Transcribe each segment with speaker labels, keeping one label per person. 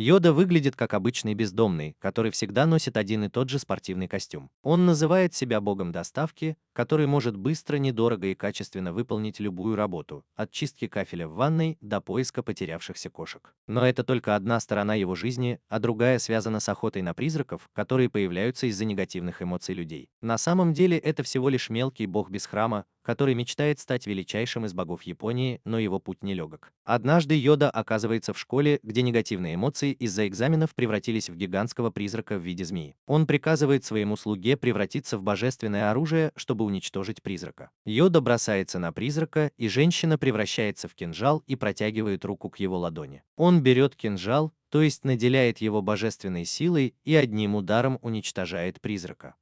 Speaker 1: Йода выглядит как обычный бездомный, который всегда носит один и тот же спортивный костюм. Он называет себя богом доставки, который может быстро, недорого и качественно выполнить любую работу, от чистки кафеля в ванной до поиска потерявшихся кошек. Но это только одна сторона его жизни, а другая связана с охотой на призраков, которые появляются из-за негативных эмоций людей. На самом деле это всего лишь мелкий бог без храма, который мечтает стать величайшим из богов Японии, но его путь нелегок. Однажды Йода оказывается в школе, где негативные эмоции из-за экзаменов превратились в гигантского призрака в виде змеи. Он приказывает своему слуге превратиться в божественное оружие, чтобы уничтожить призрака. Йода бросается на призрака, и женщина превращается в кинжал и протягивает руку к его ладони. Он берет кинжал, то есть наделяет его божественной силой и одним ударом уничтожает призрака.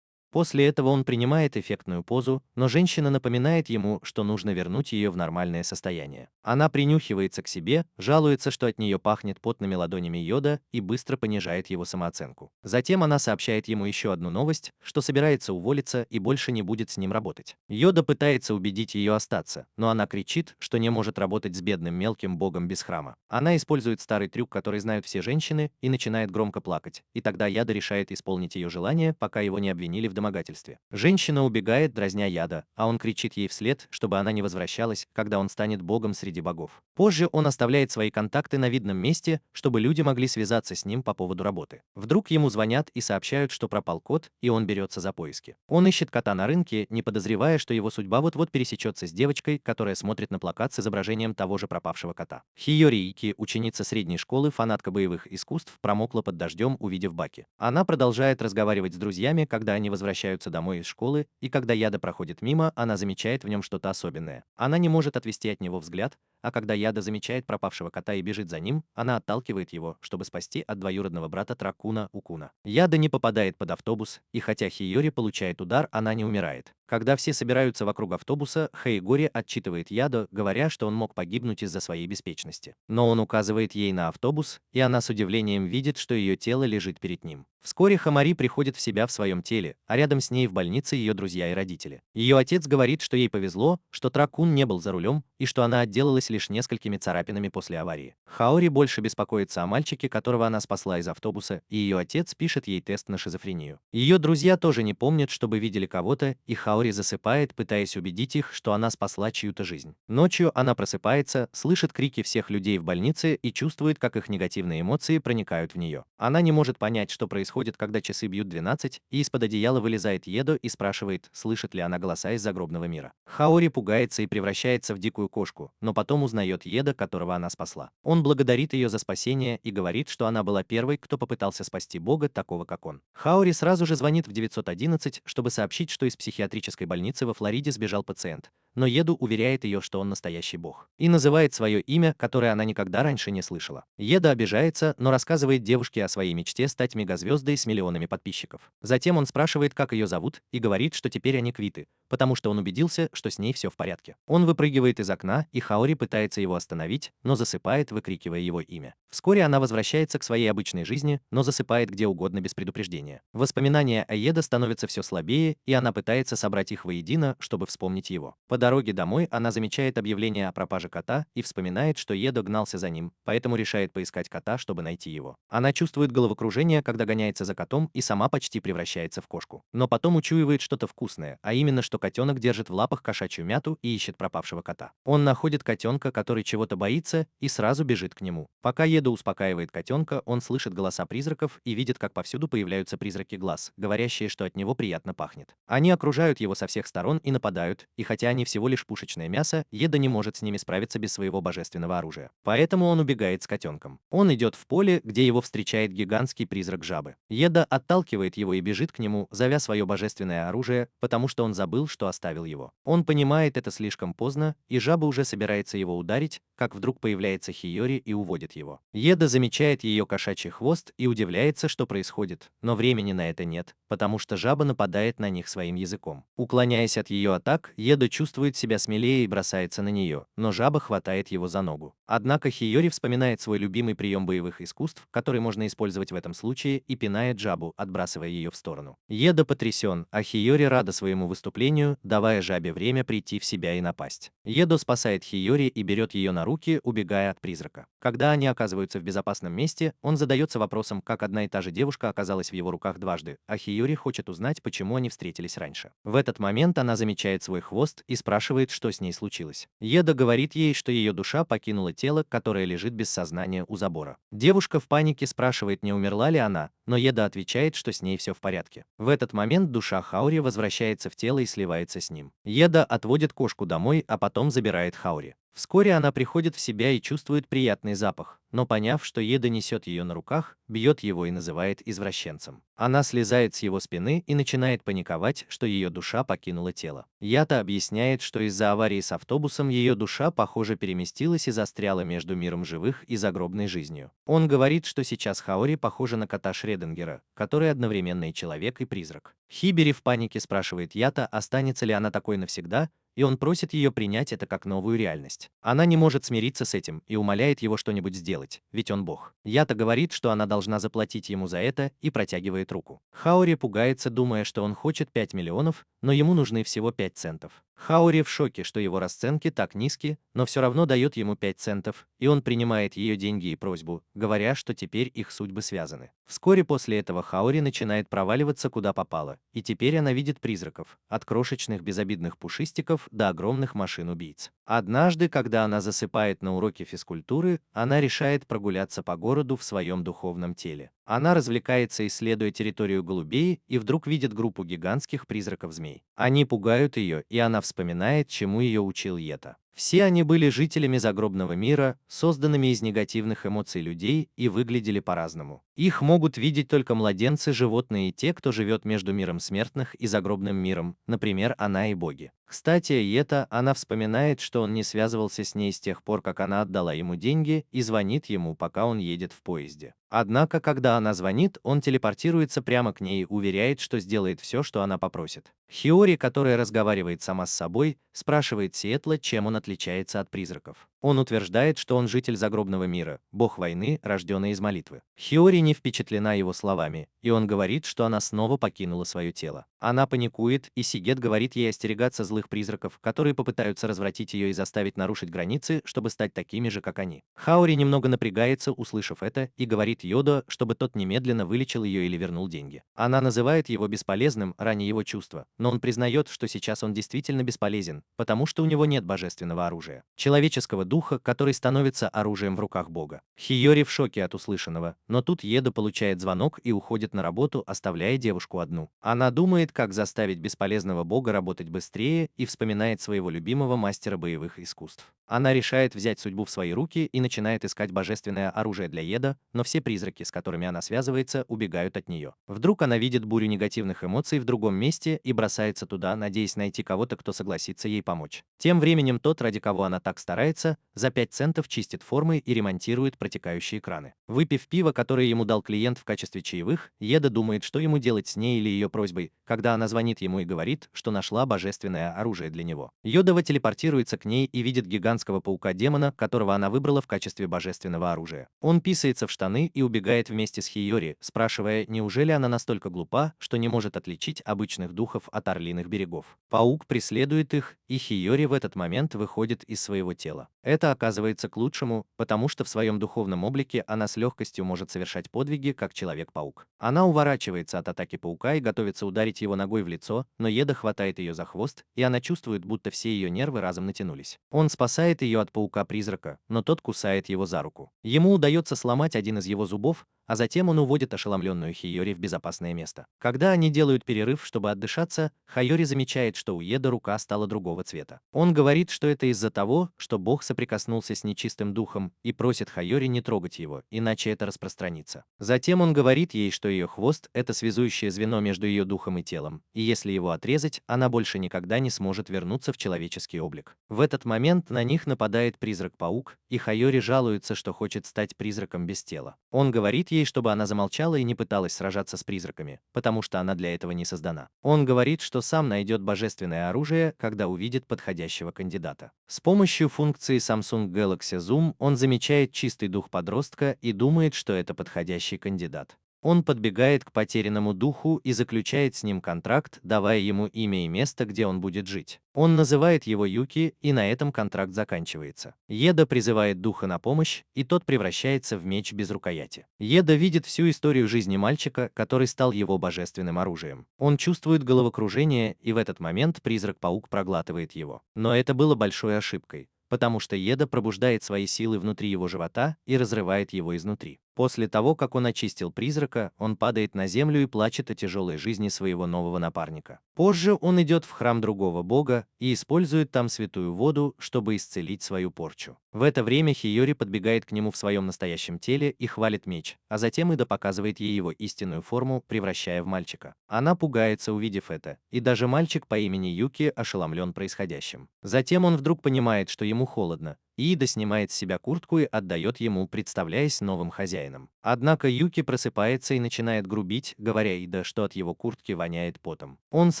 Speaker 1: После этого он принимает эффектную позу, но женщина напоминает ему, что нужно вернуть ее в нормальное состояние. Она принюхивается к себе, жалуется, что от нее пахнет потными ладонями Йода и быстро понижает его самооценку. Затем она сообщает ему еще одну новость, что собирается уволиться и больше не будет с ним работать. Йода пытается убедить ее остаться, но она кричит, что не может работать с бедным мелким богом без храма. Она использует старый трюк, который знают все женщины, и начинает громко плакать, и тогда Йода решает исполнить ее желание, пока его не обвинили в домогательстве. Женщина убегает, дразня Йода, а он кричит ей вслед, чтобы она не возвращалась, когда он станет богом среди богов. Позже он оставляет свои контакты на видном месте, чтобы люди могли связаться с ним по поводу работы. Вдруг ему звонят и сообщают, что пропал кот, и он берется за поиски. Он ищет кота на рынке, не подозревая, что его судьба вот-вот пересечется с девочкой, которая смотрит на плакат с изображением того же пропавшего кота. Хиёри Ики, ученица средней школы, фанатка боевых искусств, промокла под дождем, увидев Баки. Она продолжает разговаривать с друзьями, когда они возвращаются домой из школы, и когда Яда проходит мимо, она замечает в нем что-то особенное. Она не может отвести от него взгляд, а когда Яда замечает пропавшего кота и бежит за ним, она отталкивает его, чтобы спасти от двоюродного брата Тракуна Укуна. Яда не попадает под автобус, и хотя Хиёри получает удар, она не умирает. Когда все собираются вокруг автобуса, Хэйгори отчитывает Ядо, говоря, что он мог погибнуть из-за своей беспечности. Но он указывает ей на автобус, и она с удивлением видит, что ее тело лежит перед ним. Вскоре Хамари приходит в себя в своем теле, а рядом с ней в больнице ее друзья и родители. Ее отец говорит, что ей повезло, что Тракун не был за рулем, и что она отделалась лишь несколькими царапинами после аварии. Хаори больше беспокоится о мальчике, которого она спасла из автобуса, и ее отец пишет ей тест на шизофрению. Ее друзья тоже не помнят, чтобы видели кого-то, и Хаори засыпает, пытаясь убедить их, что она спасла чью-то жизнь. Ночью она просыпается, слышит крики всех людей в больнице и чувствует, как их негативные эмоции проникают в нее. Она не может понять, что происходит, когда часы бьют 12, и из-под одеяла вылезает Едо и спрашивает, слышит ли она голоса из загробного мира. Хаори пугается и превращается в дикую кошку, но потом узнает Едо, которого она спасла. Он благодарит ее за спасение и говорит, что она была первой, кто попытался спасти бога, такого как он. Хаори сразу же звонит в 911, чтобы сообщить, что из психиатрической больницы во Флориде сбежал пациент. Но Еду уверяет ее, что он настоящий бог, и называет свое имя, которое она никогда раньше не слышала. Еда обижается, но рассказывает девушке о своей мечте стать мегазвездой с миллионами подписчиков. Затем он спрашивает, как ее зовут, и говорит, что теперь они квиты, потому что он убедился, что с ней все в порядке. Он выпрыгивает из окна, и Хаори пытается его остановить, но засыпает, выкрикивая его имя. Вскоре она возвращается к своей обычной жизни, но засыпает где угодно без предупреждения. Воспоминания о Еда становятся все слабее, и она пытается собрать их воедино, чтобы вспомнить его. По дороге домой она замечает объявление о пропаже кота и вспоминает, что Едо гнался за ним, поэтому решает поискать кота, чтобы найти его. Она чувствует головокружение, когда гоняется за котом, и сама почти превращается в кошку. Но потом учуивает что-то вкусное, а именно, что котенок держит в лапах кошачью мяту и ищет пропавшего кота. Он находит котенка, который чего-то боится, и сразу бежит к нему. Пока Едо успокаивает котенка, он слышит голоса призраков и видит, как повсюду появляются призраки глаз, говорящие, что от него приятно пахнет. Они окружают его со всех сторон и нападают, и хотя они всего лишь пушечное мясо, Едо не может с ними справиться без своего божественного оружия. Поэтому он убегает с котенком. Он идет в поле, где его встречает гигантский призрак жабы. Едо отталкивает его и бежит к нему, зовя свое божественное оружие, потому что он забыл, что оставил его. Он понимает это слишком поздно, и жаба уже собирается его ударить, как вдруг появляется Хиёри и уводит его. Едо замечает ее кошачий хвост и удивляется, что происходит, но времени на это нет, потому что жаба нападает на них своим языком. Уклоняясь от ее атак, Едо чувствует себя смелее и бросается на нее, но жаба хватает его за ногу. Однако Хиёри вспоминает свой любимый прием боевых искусств, который можно использовать в этом случае, и пинает жабу, отбрасывая ее в сторону. Едо потрясен, а Хиёри рада своему выступлению движению, давая жабе время прийти в себя и напасть. Едо спасает Хиори и берет ее на руки, убегая от призрака. Когда они оказываются в безопасном месте, он задается вопросом, как одна и та же девушка оказалась в его руках дважды, а Хиори хочет узнать, почему они встретились раньше. В этот момент она замечает свой хвост и спрашивает, что с ней случилось. Еда говорит ей, что ее душа покинула тело, которое лежит без сознания у забора. Девушка в панике спрашивает, не умерла ли она, но Еда отвечает, что с ней все в порядке. В этот момент душа Хаури возвращается в тело и сливается с ним. Еда отводит кошку домой, а потом забирает Хаури. Вскоре она приходит в себя и чувствует приятный запах, но поняв, что Еда несет ее на руках, бьет его и называет извращенцем. Она слезает с его спины и начинает паниковать, что ее душа покинула тело. Ята объясняет, что из-за аварии с автобусом ее душа, похоже, переместилась и застряла между миром живых и загробной жизнью. Он говорит, что сейчас Хаори похожа на кота Шреддингера, который одновременно и человек, и призрак. Хибери в панике спрашивает Ята, останется ли она такой навсегда, и он просит ее принять это как новую реальность. Она не может смириться с этим и умоляет его что-нибудь сделать, ведь он бог. Ята говорит, что она должна заплатить ему за это, и протягивает руку. Хаори пугается, думая, что он хочет 5 миллионов, но ему нужны всего 5 центов. Хаори в шоке, что его расценки так низки, но все равно дает ему 5 центов, и он принимает ее деньги и просьбу, говоря, что теперь их судьбы связаны. Вскоре после этого Хаори начинает проваливаться куда попало, и теперь она видит призраков, от крошечных безобидных пушистиков до огромных машин-убийц. Однажды, когда она засыпает на уроке физкультуры, она решает прогуляться по городу в своем духовном теле. Она развлекается, исследуя территорию голубей, и вдруг видит группу гигантских призраков-змей. Они пугают ее, и она вспоминает, чему ее учил Йета. Все они были жителями загробного мира, созданными из негативных эмоций людей, и выглядели по-разному. Их могут видеть только младенцы, животные и те, кто живет между миром смертных и загробным миром, например, она и боги. Кстати, Йета, она вспоминает, что он не связывался с ней с тех пор, как она отдала ему деньги, и звонит ему, пока он едет в поезде. Однако, когда она звонит, он телепортируется прямо к ней и уверяет, что сделает все, что она попросит. Хиори, которая разговаривает сама с собой, спрашивает Сиэтла, чем он отличается от призраков. Он утверждает, что он житель загробного мира, бог войны, рожденный из молитвы. Хиори не впечатлена его словами, и он говорит, что она снова покинула свое тело. Она паникует, и Сигет говорит ей остерегаться злых призраков, которые попытаются развратить ее и заставить нарушить границы, чтобы стать такими же, как они. Хаори немного напрягается, услышав это, и говорит Йодо, чтобы тот немедленно вылечил ее или вернул деньги. Она называет его бесполезным, раня его чувства, но он признает, что сейчас он действительно бесполезен, потому что у него нет божественного оружия, человеческого духа, который становится оружием в руках Бога. Хиори в шоке от услышанного, но тут Еда получает звонок и уходит на работу, оставляя девушку одну. Она думает, как заставить бесполезного бога работать быстрее, и вспоминает своего любимого мастера боевых искусств. Она решает взять судьбу в свои руки и начинает искать божественное оружие для Еда, но все призраки, с которыми она связывается, убегают от нее. Вдруг она видит бурю негативных эмоций в другом месте и бросается туда, надеясь найти кого-то, кто согласится ей помочь. Тем временем тот, ради кого она так старается, за 5 центов чистит формы и ремонтирует протекающие краны. Выпив пиво, которое ему дал клиент в качестве чаевых, Еда думает, что ему делать с ней или ее просьбой, когда она звонит ему и говорит, что нашла божественное оружие для него. Йодова телепортируется к ней и видит гигантского паука-демона, которого она выбрала в качестве божественного оружия. Он писается в штаны и убегает вместе с Хиори, спрашивая, неужели она настолько глупа, что не может отличить обычных духов от орлиных берегов. Паук преследует их, и Хиори в этот момент выходит из своего тела. Это оказывается к лучшему, потому что в своем духовном облике она с легкостью может совершать подвиги, как Человек-паук. Она уворачивается от атаки паука и готовится ударить его ногой в лицо, но Еда хватает ее за хвост, и она чувствует, будто все ее нервы разом натянулись. Он спасает ее от паука-призрака, но тот кусает его за руку. Ему удается сломать один из его зубов, а затем он уводит ошеломленную Хиори в безопасное место. Когда они делают перерыв, чтобы отдышаться, Хайори замечает, что у Еда рука стала другого цвета. Он говорит, что это из-за того, что бог соприкоснулся с нечистым духом, и просит Хайори не трогать его, иначе это распространится. Затем он говорит ей, что ее хвост – это связующее звено между ее духом и телом, и если его отрезать, она больше никогда не сможет вернуться в человеческий облик. В этот момент на них нападает призрак-паук, и Хайори жалуется, что хочет стать призраком без тела. Он говорит ей, чтобы она замолчала и не пыталась сражаться с призраками, потому что она для этого не создана. Он говорит, что сам найдет божественное оружие, когда увидит подходящего кандидата. С помощью функции Samsung Galaxy Zoom он замечает чистый дух подростка и думает, что это подходящий кандидат. Он подбегает к потерянному духу и заключает с ним контракт, давая ему имя и место, где он будет жить. Он называет его Юки, и на этом контракт заканчивается. Еда призывает духа на помощь, и тот превращается в меч без рукояти. Еда видит всю историю жизни мальчика, который стал его божественным оружием. Он чувствует головокружение, и в этот момент призрак-паук проглатывает его. Но это было большой ошибкой, потому что Еда пробуждает свои силы внутри его живота и разрывает его изнутри. После того, как он очистил призрака, он падает на землю и плачет о тяжелой жизни своего нового напарника. Позже он идет в храм другого бога и использует там святую воду, чтобы исцелить свою порчу. В это время Хиёри подбегает к нему в своем настоящем теле и хвалит меч, а затем Ида показывает ей его истинную форму, превращая в мальчика. Она пугается, увидев это, и даже мальчик по имени Юки ошеломлен происходящим. Затем он вдруг понимает, что ему холодно, и Ида снимает с себя куртку и отдает ему, представляясь новым хозяином. Однако Юки просыпается и начинает грубить, говоря Ида, что от его куртки воняет потом. Он с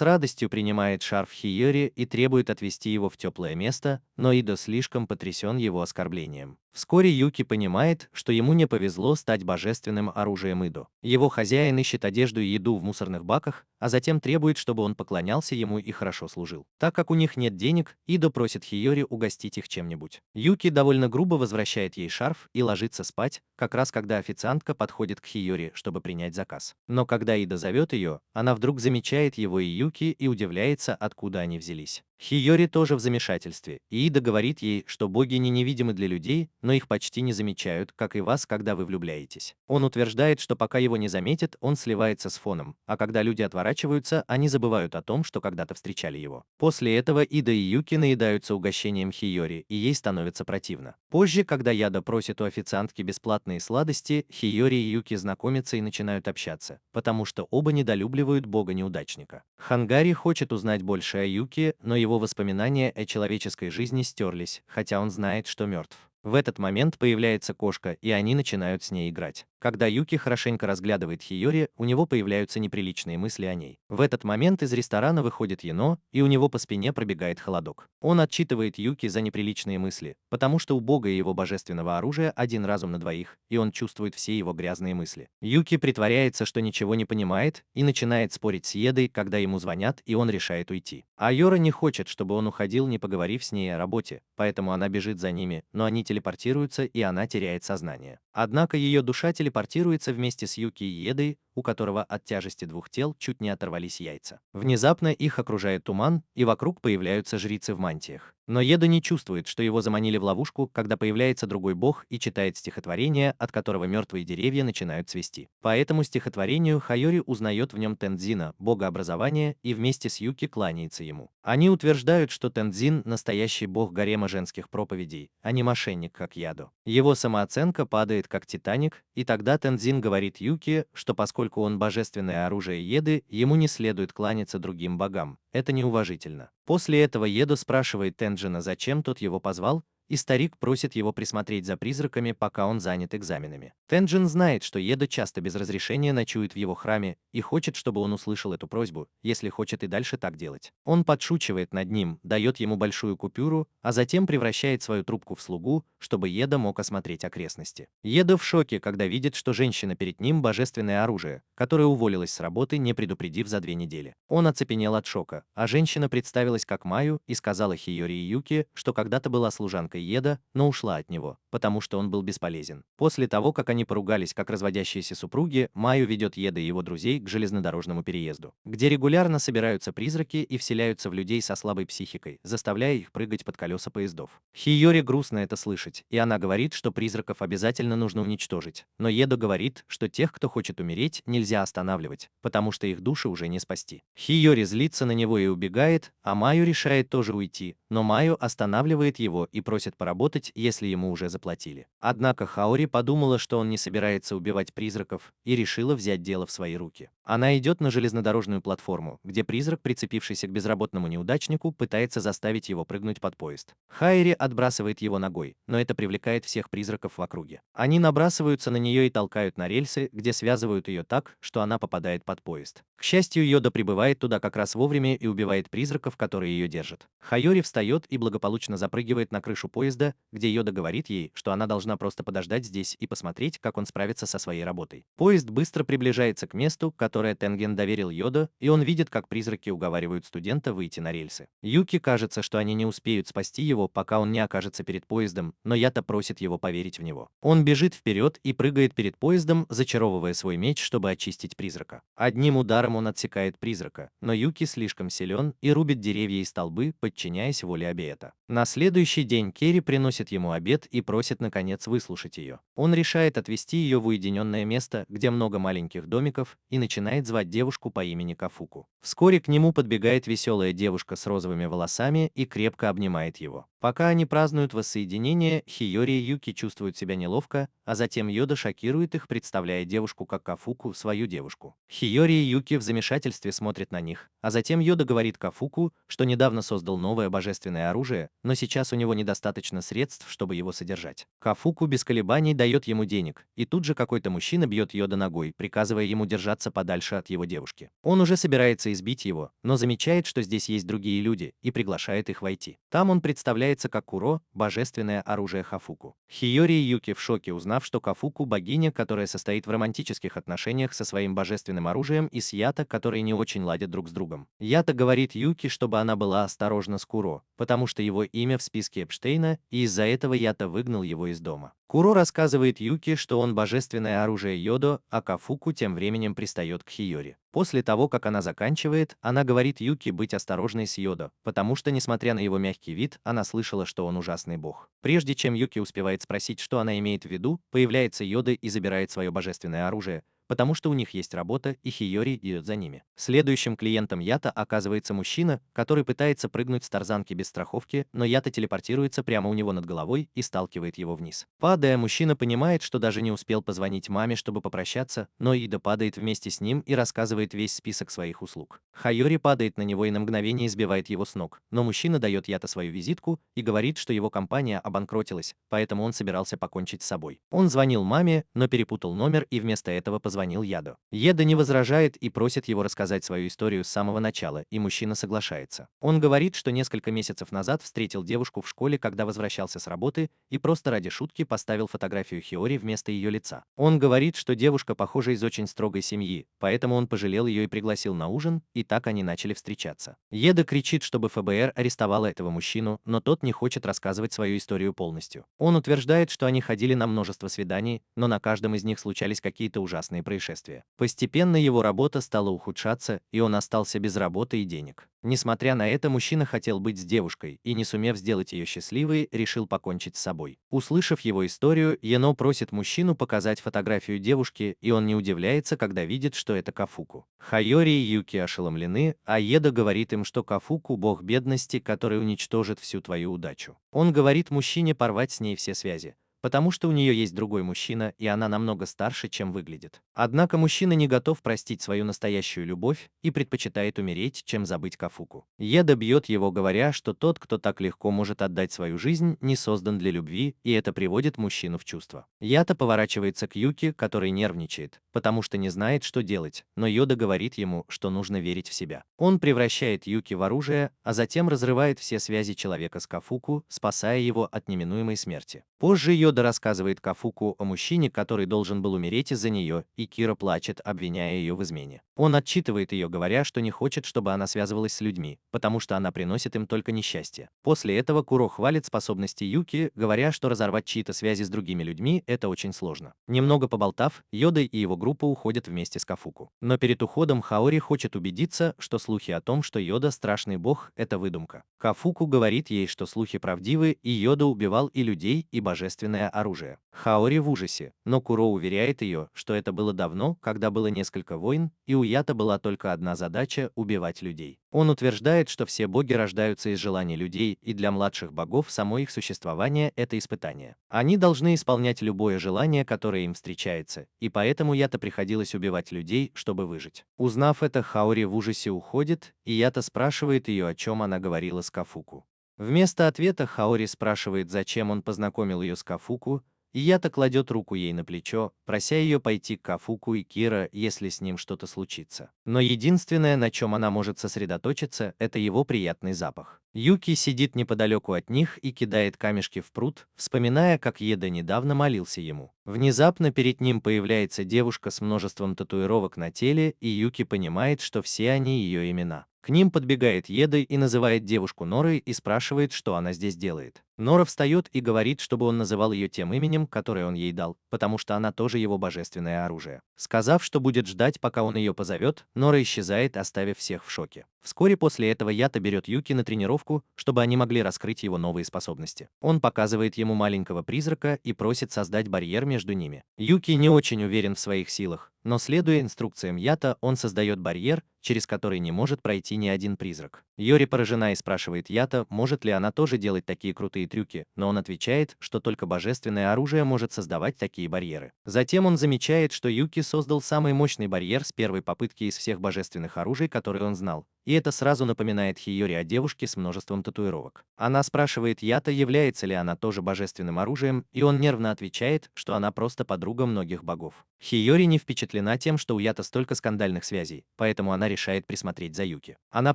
Speaker 1: радостью принимает шарф Хиёри и требует отвезти его в теплое место, но Ида слишком потрясен его оскорблением. Вскоре Юки понимает, что ему не повезло стать божественным оружием Идо. Его хозяин ищет одежду и еду в мусорных баках, а затем требует, чтобы он поклонялся ему и хорошо служил. Так как у них нет денег, Идо просит Хиёри угостить их чем-нибудь. Юки довольно грубо возвращает ей шарф и ложится спать, как раз когда официантка подходит к Хиёри, чтобы принять заказ. Но когда Ида зовет ее, она вдруг замечает его и Юки и удивляется, откуда они взялись. Хиёри тоже в замешательстве, и Ида говорит ей, что боги не невидимы для людей, но их почти не замечают, как и вас, когда вы влюбляетесь. Он утверждает, что пока его не заметят, он сливается с фоном, а когда люди отворачиваются, они забывают о том, что когда-то встречали его. После этого Ида и Юки наедаются угощением Хиёри, и ей становится противно. Позже, когда Яда просит у официантки бесплатные сладости, Хиёри и Юки знакомятся и начинают общаться, потому что оба недолюбливают бога-неудачника. Хангари хочет узнать больше о Юки, но его воспоминания о человеческой жизни стерлись, хотя он знает, что мертв. В этот момент появляется кошка, и они начинают с ней играть. Когда Юки хорошенько разглядывает Хиёри, у него появляются неприличные мысли о ней. В этот момент из ресторана выходит Яно, и у него по спине пробегает холодок. Он отчитывает Юки за неприличные мысли, потому что у бога и его божественного оружия один разум на двоих, и он чувствует все его грязные мысли. Юки притворяется, что ничего не понимает, и начинает спорить с Едой, когда ему звонят, и он решает уйти. Айора не хочет, чтобы он уходил, не поговорив с ней о работе, поэтому она бежит за ними, но они телепортируются, и она теряет сознание. Однако ее душа телепортируется вместе с Юки и Едой, у которого от тяжести двух тел чуть не оторвались яйца. Внезапно их окружает туман, и вокруг появляются жрицы в мантиях. Но Еда не чувствует, что его заманили в ловушку, когда появляется другой бог и читает стихотворение, от которого мертвые деревья начинают цвести. По этому стихотворению Хайори узнает в нем Тензина, бога образования, и вместе с Юки кланяется ему. Они утверждают, что Тензин – настоящий бог гарема женских проповедей, а не мошенник, как Ядо. Его самооценка падает, как Титаник, и тогда Тензин говорит Юки, что поскольку он божественное оружие Еды, ему не следует кланяться другим богам. Это неуважительно. После этого Едо спрашивает Тенджина, зачем тот его позвал, и старик просит его присмотреть за призраками, пока он занят экзаменами. Тенджин знает, что Едо часто без разрешения ночует в его храме и хочет, чтобы он услышал эту просьбу, если хочет и дальше так делать. Он подшучивает над ним, дает ему большую купюру, а затем превращает свою трубку в слугу, чтобы Едо мог осмотреть окрестности. Едо в шоке, когда видит, что женщина перед ним – божественное оружие, которое уволилось с работы, не предупредив за 2 недели. Он оцепенел от шока, а женщина представилась как Маю и сказала Хиёри и Юки, что когда-то была служанкой Еда, но ушла от него, потому что он был бесполезен. После того, как они поругались как разводящиеся супруги, Маю ведет Еда и его друзей к железнодорожному переезду, где регулярно собираются призраки и вселяются в людей со слабой психикой, заставляя их прыгать под колеса поездов. Хиёри грустно это слышать, и она говорит, что призраков обязательно нужно уничтожить, но Еда говорит, что тех, кто хочет умереть, нельзя останавливать, потому что их души уже не спасти. Хиёри злится на него и убегает, а Маю решает тоже уйти, но Маю останавливает его и просит поработать, если ему уже заплатили. Однако Хаори подумала, что он не собирается убивать призраков, и решила взять дело в свои руки. Она идет на железнодорожную платформу, где призрак, прицепившийся к безработному неудачнику, пытается заставить его прыгнуть под поезд. Хайри отбрасывает его ногой, но это привлекает всех призраков в округе. Они набрасываются на нее и толкают на рельсы, где связывают ее так, что она попадает под поезд. К счастью, Йода прибывает туда как раз вовремя и убивает призраков, которые ее держат. Хайори встает и благополучно запрыгивает на крышу поезда, где Йода говорит ей, ей, что она должна просто подождать здесь и посмотреть, как он справится со своей работой. Поезд быстро приближается к месту, которое Тенген доверил Йодо, и он видит, как призраки уговаривают студента выйти на рельсы. Юки кажется, что они не успеют спасти его, пока он не окажется перед поездом, но Ята просит его поверить в него. Он бежит вперед и прыгает перед поездом, зачаровывая свой меч, чтобы очистить призрака. Одним ударом он отсекает призрака, но Юки слишком силен и рубит деревья и столбы, подчиняясь воле Обиэта. На следующий день Керри приносит ему обед и просит наконец выслушать ее. Он решает отвезти ее в уединенное место, где много маленьких домиков, и начинает звать девушку по имени Кафуку. Вскоре к нему подбегает веселая девушка с розовыми волосами и крепко обнимает его. Пока они празднуют воссоединение, Хиори и Юки чувствуют себя неловко, а затем Йода шокирует их, представляя девушку как Кафуку, свою девушку. Хиори и Юки в замешательстве смотрят на них, а затем Йода говорит Кафуку, что недавно создал новое божественное оружие, но сейчас у него недостаточно средств, чтобы его содержать. Кафуку без колебаний дает ему денег, и тут же какой-то мужчина бьет Йода ногой, приказывая ему держаться подальше от его девушки. Он уже собирается избить его, но замечает, что здесь есть другие люди, и приглашает их войти. Там он представляется как Куро, божественное оружие Хафуку. Хиори и Юки в шоке, узнав, что Кафуку – богиня, которая состоит в романтических отношениях со своим божественным оружием, и с Ята, которые не очень ладят друг с другом. Ята говорит Юки, чтобы она была осторожна с Куро, потому что его имя в списке Эпштейна, и из-за этого Ята выгнал его из дома. Куро рассказывает Юки, что он божественное оружие Йодо, а Кафуку тем временем пристает к Хиори. После того, как она заканчивает, она говорит Юки быть осторожной с Йодо, потому что, несмотря на его мягкий вид, она слышала, что он ужасный бог. Прежде чем Юки успевает спросить, что она имеет в виду, появляется Йода и забирает свое божественное оружие, потому что у них есть работа, и Хиори идет за ними. Следующим клиентом Ята оказывается мужчина, который пытается прыгнуть с тарзанки без страховки, но Ята телепортируется прямо у него над головой и сталкивает его вниз. Падая, мужчина понимает, что даже не успел позвонить маме, чтобы попрощаться, но Ида падает вместе с ним и рассказывает весь список своих услуг. Хайори падает на него и на мгновение сбивает его с ног, но мужчина дает Ята свою визитку и говорит, что его компания обанкротилась, поэтому он собирался покончить с собой. Он звонил маме, но перепутал номер и вместо этого позвонил Ядо. Еда не возражает и просит его рассказать свою историю с самого начала, и мужчина соглашается. Он говорит, что несколько месяцев назад встретил девушку в школе, когда возвращался с работы, и просто ради шутки поставил фотографию Хиори вместо ее лица. Он говорит, что девушка, похоже, из очень строгой семьи, поэтому он пожалел ее и пригласил на ужин, и так они начали встречаться. Еда кричит, чтобы ФБР арестовало этого мужчину, но тот не хочет рассказывать свою историю полностью. Он утверждает, что они ходили на множество свиданий, но на каждом из них случались какие-то ужасные происшествия. Постепенно его работа стала ухудшаться, и он остался без работы и денег. Несмотря на это, мужчина хотел быть с девушкой и, не сумев сделать ее счастливой, решил покончить с собой. Услышав его историю, Яно просит мужчину показать фотографию девушки, и он не удивляется, когда видит, что это Кафуку. Хайори и Юки ошеломлены, а Еда говорит им, что Кафуку – бог бедности, который уничтожит всю твою удачу. Он говорит мужчине порвать с ней все связи, потому что у нее есть другой мужчина, и она намного старше, чем выглядит. Однако мужчина не готов простить свою настоящую любовь и предпочитает умереть, чем забыть Кафуку. Еда бьет его, говоря, что тот, кто так легко может отдать свою жизнь, не создан для любви, и это приводит мужчину в чувство. Ята поворачивается к Юки, который нервничает, потому что не знает, что делать, но Йода говорит ему, что нужно верить в себя. Он превращает Юки в оружие, а затем разрывает все связи человека с Кафуку, спасая его от неминуемой смерти. Позже Йода рассказывает Кафуку о мужчине, который должен был умереть из-за нее, и Кира плачет, обвиняя ее в измене. Он отчитывает ее, говоря, что не хочет, чтобы она связывалась с людьми, потому что она приносит им только несчастье. После этого Куро хвалит способности Юки, говоря, что разорвать чьи-то связи с другими людьми – это очень сложно. Немного поболтав, Йода и его группа уходят вместе с Кафуку. Но перед уходом Хаори хочет убедиться, что слухи о том, что Йода – страшный бог – это выдумка. Кафуку говорит ей, что слухи правдивы, и Йода убивал и людей, и божественное оружие. Хаори в ужасе, но Куро уверяет ее, что это было давно, когда было несколько войн, и у Ята была только одна задача – убивать людей. Он утверждает, что все боги рождаются из желаний людей, и для младших богов само их существование – это испытание. Они должны исполнять любое желание, которое им встречается, и поэтому Ята приходилось убивать людей, чтобы выжить. Узнав это, Хаори в ужасе уходит, и Ята спрашивает ее, о чем она говорила с Кафуку. Вместо ответа Хаори спрашивает, зачем он познакомил ее с Кафуку, и Ята кладет руку ей на плечо, прося ее пойти к Кафуку и Кира, если с ним что-то случится. Но единственное, на чем она может сосредоточиться, это его приятный запах. Юки сидит неподалеку от них и кидает камешки в пруд, вспоминая, как Еда недавно молился ему. Внезапно перед ним появляется девушка с множеством татуировок на теле, и Юки понимает, что все они ее имена. К ним подбегает Еда и называет девушку Норой и спрашивает, что она здесь делает. Нора встает и говорит, чтобы он называл ее тем именем, которое он ей дал, потому что она тоже его божественное оружие. Сказав, что будет ждать, пока он ее позовет, Нора исчезает, оставив всех в шоке. Вскоре после этого Ята берет Юки на тренировку, чтобы они могли раскрыть его новые способности. Он показывает ему маленького призрака и просит создать барьер между ними. Юки не очень уверен в своих силах, но следуя инструкциям Ята, он создает барьер, через который не может пройти ни один призрак. Йори поражена и спрашивает Ята, может ли она тоже делать такие крутые трюки, но он отвечает, что только божественное оружие может создавать такие барьеры. Затем он замечает, что Юки создал самый мощный барьер с первой попытки из всех божественных оружий, которые он знал. И это сразу напоминает Хиёри о девушке с множеством татуировок. Она спрашивает Ята, является ли она тоже божественным оружием, и он нервно отвечает, что она просто подруга многих богов. Хиёри не впечатлена тем, что у Ята столько скандальных связей, поэтому она решает присмотреть за Юки. Она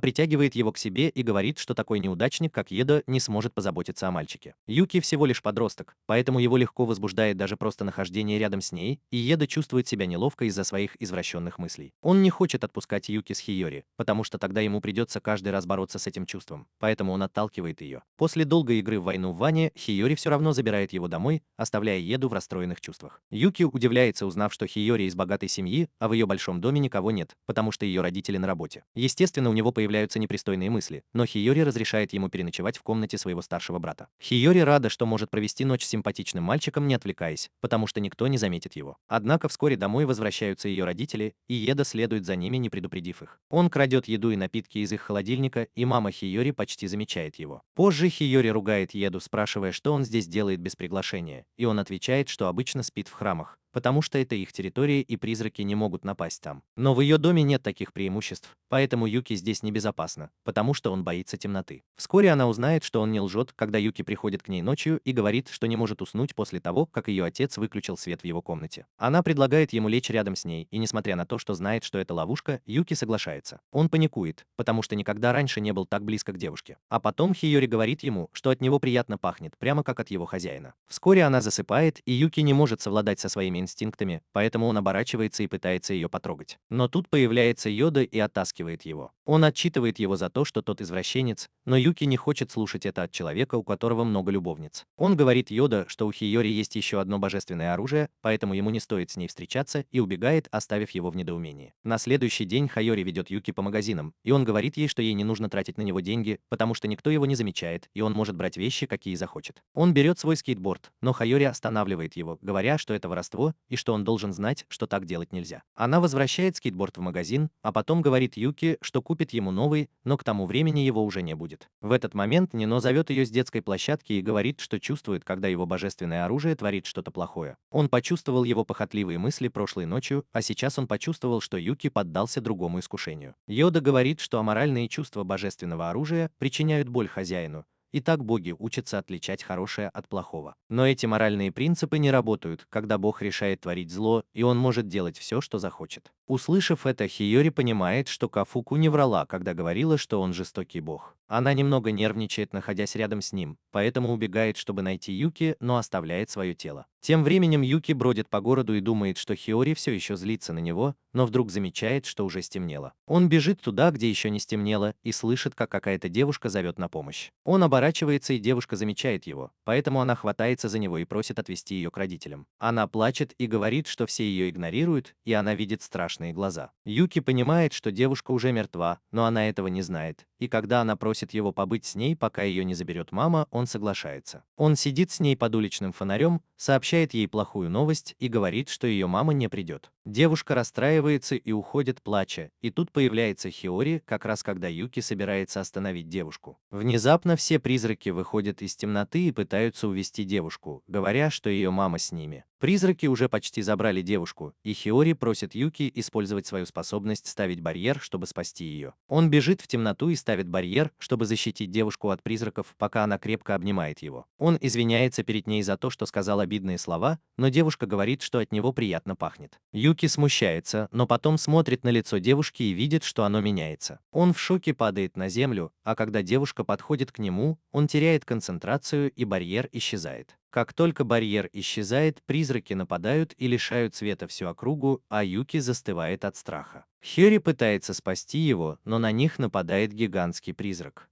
Speaker 1: притягивает его к себе и говорит, что такой неудачник, как Еда, не сможет позаботиться о мальчике. Юки всего лишь подросток, поэтому его легко возбуждает даже просто нахождение рядом с ней, и Еда чувствует себя неловко из-за своих извращенных мыслей. Он не хочет отпускать Юки с Хиёри, потому что тогда ему придется каждый раз бороться с этим чувством, поэтому он отталкивает ее. После долгой игры в войну в ванне, Хиёри все равно забирает его домой, оставляя Еду в расстроенных чувствах. Юки удивляется, узнав, что Хиёри из богатой семьи, а в ее большом доме никого нет, потому что ее родители на работе. Естественно, у него появляются непристойные мысли, но Хиёри разрешает ему переночевать в комнате своего старшего брата. Хиёри рада, что может провести ночь с симпатичным мальчиком, не отвлекаясь, потому что никто не заметит его. Однако вскоре домой возвращаются ее родители, и Еда следует за ними, не предупредив их. Он крадет еду и напитки из их холодильника, и мама Хиёри почти замечает его. Позже Хиёри ругает Еду, спрашивая, что он здесь делает без приглашения, и он отвечает, что обычно спит в храмах, потому что это их территория и призраки не могут напасть там. Но в ее доме нет таких преимуществ, поэтому Юки здесь небезопасно, потому что он боится темноты. Вскоре она узнает, что он не лжет, когда Юки приходит к ней ночью и говорит, что не может уснуть после того, как ее отец выключил свет в его комнате. Она предлагает ему лечь рядом с ней, и несмотря на то, что знает, что это ловушка, Юки соглашается. Он паникует, потому что никогда раньше не был так близко к девушке. А потом Хиёри говорит ему, что от него приятно пахнет, прямо как от его хозяина. Вскоре она засыпает, и Юки не может совладать со своими инстинктами, поэтому он оборачивается и пытается ее потрогать. Но тут появляется Йода и оттаскивает его. Он отчитывает его за то, что тот извращенец, но Юки не хочет слушать это от человека, у которого много любовниц. Он говорит Йода, что у Хиёри есть еще одно божественное оружие, поэтому ему не стоит с ней встречаться, и убегает, оставив его в недоумении. На следующий день Хиёри ведет Юки по магазинам, и он говорит ей, что ей не нужно тратить на него деньги, потому что никто его не замечает, и он может брать вещи, какие захочет. Он берет свой скейтборд, но Хиёри останавливает его, говоря, что это воровство, и что он должен знать, что так делать нельзя. Она возвращает скейтборд в магазин, а потом говорит Юки, что купит ему новый, но к тому времени его уже не будет. В этот момент Нино зовет ее с детской площадки и говорит, что чувствует, когда его божественное оружие творит что-то плохое. Он почувствовал его похотливые мысли прошлой ночью, а сейчас он почувствовал, что Юки поддался другому искушению. Йода говорит, что аморальные чувства божественного оружия причиняют боль хозяину, и так боги учатся отличать хорошее от плохого. Но эти моральные принципы не работают, когда бог решает творить зло, и он может делать все, что захочет. Услышав это, Хиёри понимает, что Кафуку не врала, когда говорила, что он жестокий бог. Она немного нервничает, находясь рядом с ним, поэтому убегает, чтобы найти Юки, но оставляет свое тело. Тем временем Юки бродит по городу и думает, что Хиёри все еще злится на него, но вдруг замечает, что уже стемнело. Он бежит туда, где еще не стемнело, и слышит, как какая-то девушка зовет на помощь. Он оборачивается, и девушка замечает его, поэтому она хватается за него и просит отвезти ее к родителям. Она плачет и говорит, что все ее игнорируют, и она видит страшные глаза. Юки понимает, что девушка уже мертва, но она этого не знает, и когда она просит его побыть с ней, пока ее не заберет мама, он соглашается. Он сидит с ней под уличным фонарем, сообщает ей плохую новость и говорит, что ее мама не придет. Девушка расстраивается и уходит, плача, и тут появляется Хиёри, как раз когда Юки собирается остановить девушку. Внезапно все призраки выходят из темноты и пытаются увести девушку, говоря, что ее мама с ними. Призраки уже почти забрали девушку, и Хиори просит Юки использовать свою способность ставить барьер, чтобы спасти ее. Он бежит в темноту и ставит барьер, чтобы защитить девушку от призраков, пока она крепко обнимает его. Он извиняется перед ней за то, что сказал обидные слова, но девушка говорит, что от него приятно пахнет. Юки смущается, но потом смотрит на лицо девушки и видит, что оно меняется. Он в шоке падает на землю, а когда девушка подходит к нему, он теряет концентрацию и барьер исчезает. Как только барьер исчезает, призраки нападают и лишают света всю округу, а Юки застывает от страха. Хиори пытается спасти его, но на них нападает гигантский призрак.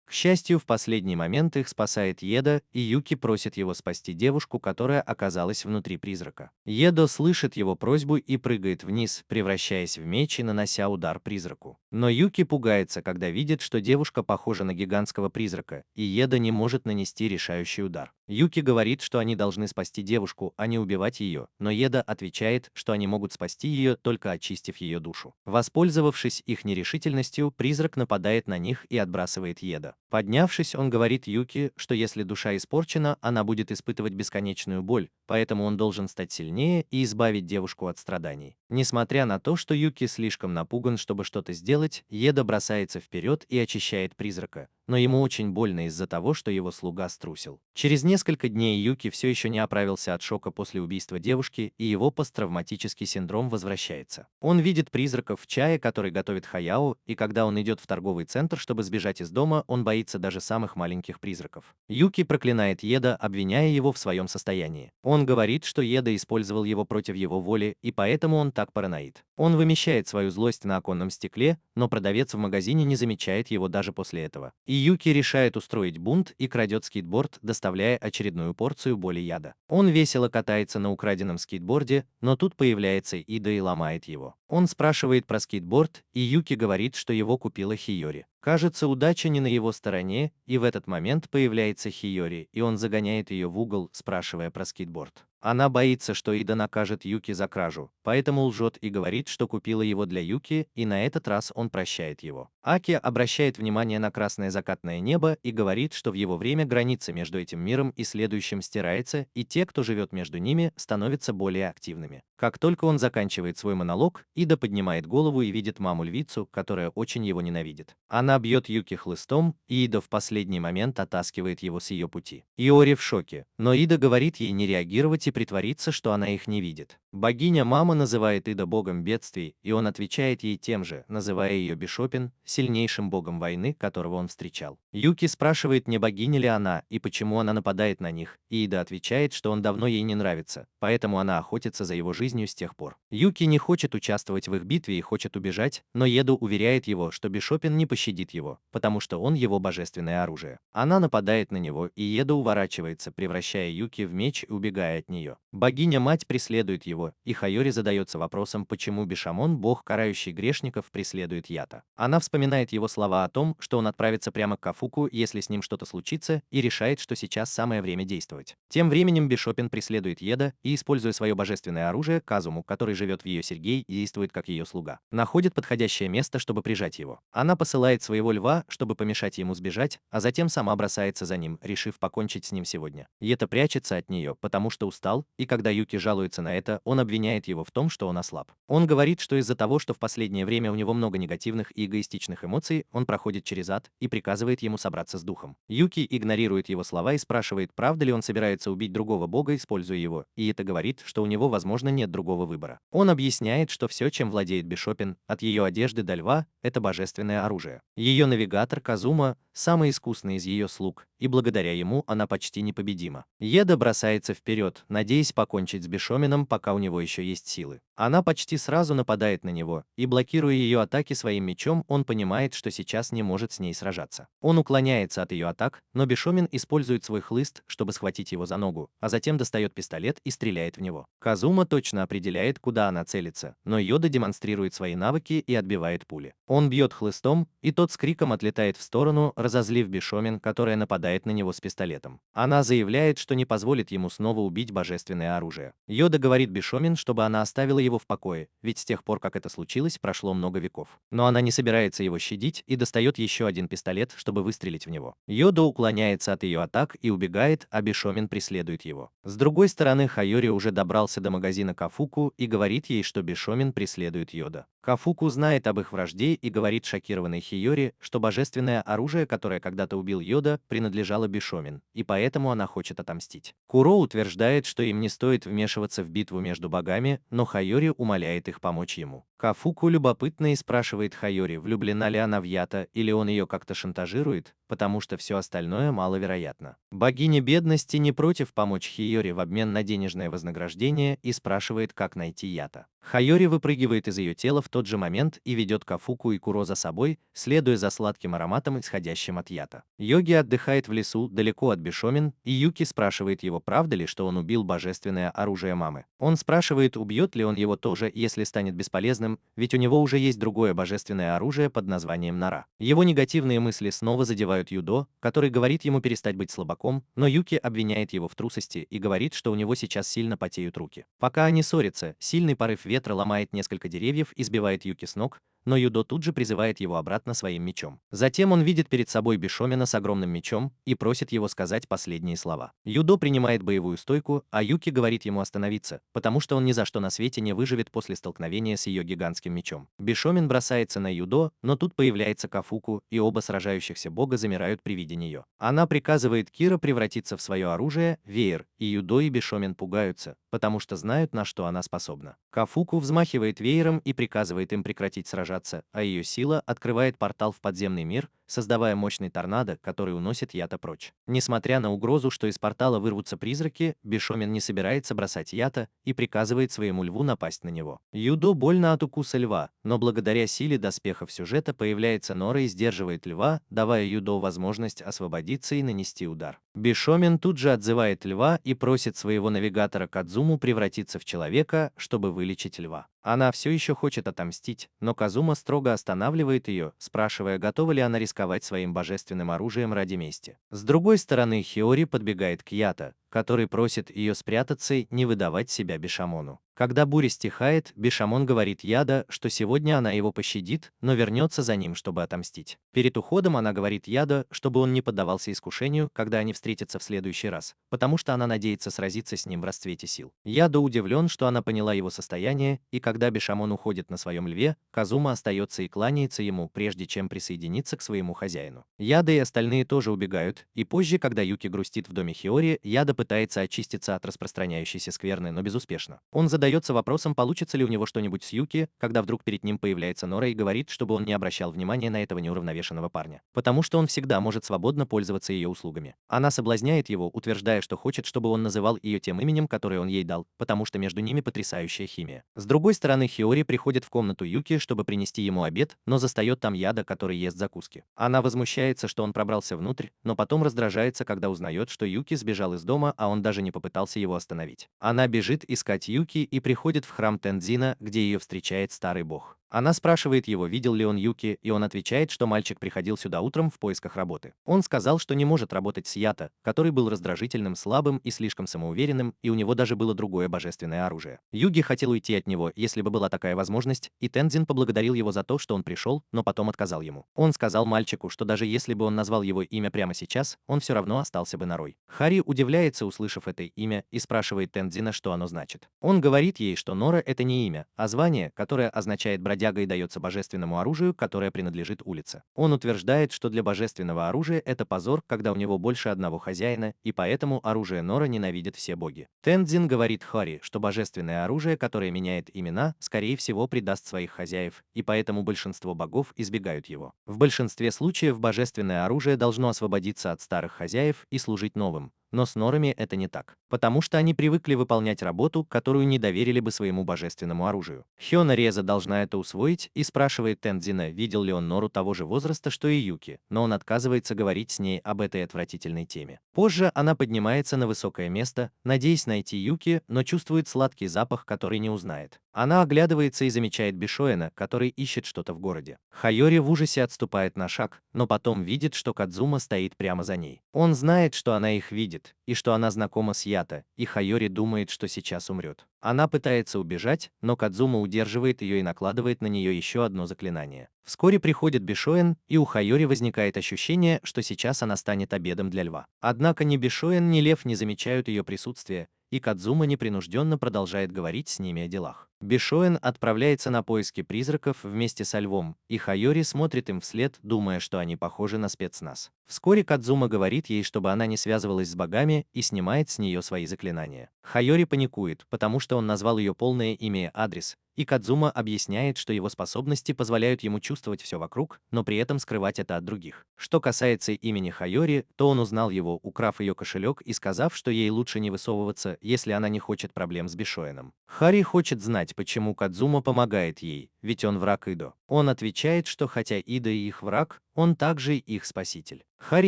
Speaker 1: К счастью, в последний момент их спасает Еда, и Юки просит его спасти девушку, которая оказалась внутри призрака. Едо слышит его просьбу и прыгает вниз, превращаясь в меч и нанося удар призраку. Но Юки пугается, когда видит, что девушка похожа на гигантского призрака, и Еда не может нанести решающий удар. Юки говорит, что они должны спасти девушку, а не убивать ее, но Еда отвечает, что они могут спасти ее, только очистив ее душу. Воспользовавшись их нерешительностью, призрак нападает на них и отбрасывает Еда. Поднявшись, он говорит Юки, что если душа испорчена, она будет испытывать бесконечную боль, поэтому он должен стать сильнее и избавить девушку от страданий. Несмотря на то, что Юки слишком напуган, чтобы что-то сделать, Еда бросается вперед и очищает призрака, но ему очень больно из-за того, что его слуга струсил. Через несколько дней Юки все еще не оправился от шока после убийства девушки, и его посттравматический синдром возвращается. Он видит призраков в чае, который готовит Хаяо, и когда он идет в торговый центр, чтобы сбежать из дома, он боится даже самых маленьких призраков. Юки проклинает Еда, обвиняя его в своем состоянии. Он говорит, что Еда использовал его против его воли, и поэтому он так параноид. Он вымещает свою злость на оконном стекле, но продавец в магазине не замечает его даже после этого. И Юки решает устроить бунт и крадет скейтборд, доставляя очередную порцию боли яда. Он весело катается на украденном скейтборде, но тут появляется Ида и ломает его. Он спрашивает про скейтборд, и Юки говорит, что его купила Хиори. Кажется, удача не на его стороне, и в этот момент появляется Хиори, и он загоняет ее в угол, спрашивая про скейтборд. Она боится, что Ида накажет Юки за кражу, поэтому лжет и говорит, что купила его для Юки, и на этот раз он прощает его. Аки обращает внимание на красное закатное небо и говорит, что в его время граница между этим миром и следующим стирается, и те, кто живет между ними, становятся более активными. Как только он заканчивает свой монолог, Ида поднимает голову и видит маму-львицу, которая очень его ненавидит. Она бьет Юки хлыстом, и Ида в последний момент оттаскивает его с ее пути. Иори в шоке, но Ида говорит ей не реагировать и притвориться, что она их не видит. Богиня-мама называет Ида богом бедствий, и он отвечает ей тем же, называя ее Бишопин, сильнейшим богом войны, которого он встречал. Юки спрашивает, не богиня ли она, и почему она нападает на них, и Ида отвечает, что он давно ей не нравится, поэтому она охотится за его жизнью с тех пор. Юки не хочет участвовать в их битве и хочет убежать, но Еду уверяет его, что Бишопин не пощадит его, потому что он его божественное оружие. Она нападает на него, и Еда уворачивается, превращая Юки в меч и убегая от нее. Богиня-мать преследует его, и Хайори задается вопросом, почему Бишамон, бог, карающий грешников, преследует Ята. Она вспоминает его слова о том, что он отправится прямо к Кафуку, если с ним что-то случится, и решает, что сейчас самое время действовать. Тем временем Бишопин преследует Еда и, используя свое божественное оружие, Казуму, который живет в ее Сергей, действует как ее слуга. Находит подходящее место, чтобы прижать его. Она посылает своего льва, чтобы помешать ему сбежать, а затем сама бросается за ним, решив покончить с ним сегодня. Ета прячется от нее, потому что устал, и когда Юки жалуется на это, он обвиняет его в том, что он ослаб. Он говорит, что из-за того, что в последнее время у него много негативных и эгоистичных эмоций, он проходит через ад и приказывает ему собраться с духом. Юки игнорирует его слова и спрашивает, правда ли он собирается убить другого бога, используя его, и это говорит, что у него, возможно, нет другого выбора. Он объясняет, что все, чем владеет Бишопин, от ее одежды до льва, это божественное оружие. Ее навигатор Казума – самый искусный из ее слуг, и благодаря ему она почти непобедима. Еда бросается вперед, надеясь покончить с Бишомином, пока у него еще есть силы. Она почти сразу нападает на него, и блокируя ее атаки своим мечом, он понимает, что сейчас не может с ней сражаться. Он уклоняется от ее атак, но Бишомин использует свой хлыст, чтобы схватить его за ногу, а затем достает пистолет и стреляет в него. Казума точно определяет, куда она целится, но Йода демонстрирует свои навыки и отбивает пули. Он бьет хлыстом, и тот с криком отлетает в сторону, разозлив Бишомин, которая нападает на него с пистолетом. Она заявляет, что не позволит ему снова убить божественное оружие. Йода говорит Бишомин, чтобы она оставила его в покое, ведь с тех пор, как это случилось, прошло много веков. Но она не собирается его щадить и достает еще один пистолет, чтобы выстрелить в него. Йода уклоняется от ее атак и убегает, а Бишомин преследует его. С другой стороны, Хайори уже добрался до магазина Кафуку и говорит ей, что Бишомин преследует Йода. Кафуку знает об их вражде и говорит шокированной Хиори, что божественное оружие, которое когда-то убил Йода, принадлежало Бишомин, и поэтому она хочет отомстить. Куро утверждает, что им не стоит вмешиваться в битву между богами, но Хайори умоляет их помочь ему. Кафуку любопытно и спрашивает Хайори, влюблена ли она в Ята или он ее как-то шантажирует, потому что все остальное маловероятно. Богиня бедности не против помочь Хиори в обмен на денежное вознаграждение и спрашивает, как найти Ята. Хайори выпрыгивает из ее тела в тот же момент и ведет Кафуку и Куро за собой, следуя за сладким ароматом, исходящим от Ята. Йоги отдыхает в лесу, далеко от Бишомин, и Юки спрашивает его, правда ли, что он убил божественное оружие мамы. Он спрашивает, убьет ли он его тоже, если станет бесполезным, ведь у него уже есть другое божественное оружие под названием Нара. Его негативные мысли снова задевают Юдо, который говорит ему перестать быть слабаком, но Юки обвиняет его в трусости и говорит, что у него сейчас сильно потеют руки. Пока они ссорятся, сильный порыв ветра ломает несколько деревьев и сбивает Юки с ног, но Юдо тут же призывает его обратно своим мечом. Затем он видит перед собой Бишомина с огромным мечом и просит его сказать последние слова. Юдо принимает боевую стойку, а Юки говорит ему остановиться, потому что он ни за что на свете не выживет после столкновения с ее гигантским мечом. Бишомин бросается на Юдо, но тут появляется Кафуку, и оба сражающихся бога замирают при виде нее. Она приказывает Кира превратиться в свое оружие, веер, и Юдо и Бишомин пугаются, потому что знают, на что она способна. Кафуку взмахивает веером и приказывает им прекратить сражаться, а ее сила открывает портал в подземный мир, создавая мощный торнадо, который уносит Ята прочь. Несмотря на угрозу, что из портала вырвутся призраки, Бишомин не собирается бросать Ята и приказывает своему льву напасть на него. Юдо больно от укуса льва, но благодаря силе доспехов сюжета появляется Нора и сдерживает льва, давая Юдо возможность освободиться и нанести удар. Бишомин тут же отзывает льва и просит своего навигатора Кадзуму превратиться в человека, чтобы вылечить льва. Она все еще хочет отомстить, но Казума строго останавливает ее, спрашивая, готова ли она рисковать своим божественным оружием ради мести. С другой стороны, Хиори подбегает к Ята, который просит ее спрятаться и не выдавать себя Бишамону. Когда буря стихает, Бишамон говорит Яда, что сегодня она его пощадит, но вернется за ним, чтобы отомстить. Перед уходом она говорит Яда, чтобы он не поддавался искушению, когда они встретятся в следующий раз, потому что она надеется сразиться с ним в расцвете сил. Яда удивлен, что она поняла его состояние, и когда Бишамон уходит на своем льве, Казума остается и кланяется ему, прежде чем присоединиться к своему хозяину. Яда и остальные тоже убегают, и позже, когда Юки грустит в доме Хиори, Яда пытается очиститься от распространяющейся скверны, но безуспешно. Он задается вопросом, получится ли у него что-нибудь с Юки, когда вдруг перед ним появляется Нора и говорит, чтобы он не обращал внимания на этого неуравновешенного парня, потому что он всегда может свободно пользоваться ее услугами. Она соблазняет его, утверждая, что хочет, чтобы он называл ее тем именем, которое он ей дал, потому что между ними потрясающая химия. С другой стороны, Хиори приходит в комнату Юки, чтобы принести ему обед, но застает там Яда, который ест закуски. Она возмущается, что он пробрался внутрь, но потом раздражается, когда узнает, что Юки сбежал из дома, а он даже не попытался его остановить. Она бежит искать Юки и приходит в храм Тензина, где ее встречает старый бог. Она спрашивает его, видел ли он Юки, и он отвечает, что мальчик приходил сюда утром в поисках работы. Он сказал, что не может работать с Ята, который был раздражительным, слабым и слишком самоуверенным, и у него даже было другое божественное оружие. Юги хотел уйти от него, если бы была такая возможность, и Тензин поблагодарил его за то, что он пришел, но потом отказал ему. Он сказал мальчику, что даже если бы он назвал его имя прямо сейчас, он все равно остался бы Норой. Хари удивляется, услышав это имя, и спрашивает Тензина, что оно значит. Он говорит ей, что Нора — это не имя, а звание, которое означает бродяга и дается божественному оружию, которое принадлежит улице. Он утверждает, что для божественного оружия это позор, когда у него больше одного хозяина, и поэтому оружие Нора ненавидят все боги. Тензин говорит Хари, что божественное оружие, которое меняет имена, скорее всего предаст своих хозяев, и поэтому большинство богов избегают его. В большинстве случаев божественное оружие должно освободиться от старых хозяев и служить новым. Но с Норами это не так, потому что они привыкли выполнять работу, которую не доверили бы своему божественному оружию. Хёна Реза должна это усвоить и спрашивает Тензина, видел ли он Нору того же возраста, что и Юки, но он отказывается говорить с ней об этой отвратительной теме. Позже она поднимается на высокое место, надеясь найти Юки, но чувствует сладкий запах, который не узнает. Она оглядывается и замечает Бишоэна, который ищет что-то в городе. Хайори в ужасе отступает на шаг, но потом видит, что Кадзума стоит прямо за ней. Он знает, что она их видит, видит, и что она знакома с Ято, и Хайори думает, что сейчас умрет. Она пытается убежать, но Кадзума удерживает ее и накладывает на нее еще одно заклинание. Вскоре приходит Бишоэн, и у Хайори возникает ощущение, что сейчас она станет обедом для льва. Однако ни Бишоэн, ни лев не замечают ее присутствия, и Кадзума непринужденно продолжает говорить с ними о делах. Бишоэн отправляется на поиски призраков вместе со львом, и Хайори смотрит им вслед, думая, что они похожи на спецназ. Вскоре Кадзума говорит ей, чтобы она не связывалась с богами, и снимает с нее свои заклинания. Хайори паникует, потому что он назвал ее полное имя и адрес, и Кадзума объясняет, что его способности позволяют ему чувствовать все вокруг, но при этом скрывать это от других. Что касается имени Хайори, то он узнал его, украв ее кошелек и сказав, что ей лучше не высовываться, если она не хочет проблем с Бишоэном. Хари хочет знать, почему Кадзума помогает ей, ведь он враг Идо. Он отвечает, что хотя Идо и их враг, он также их спаситель. Хари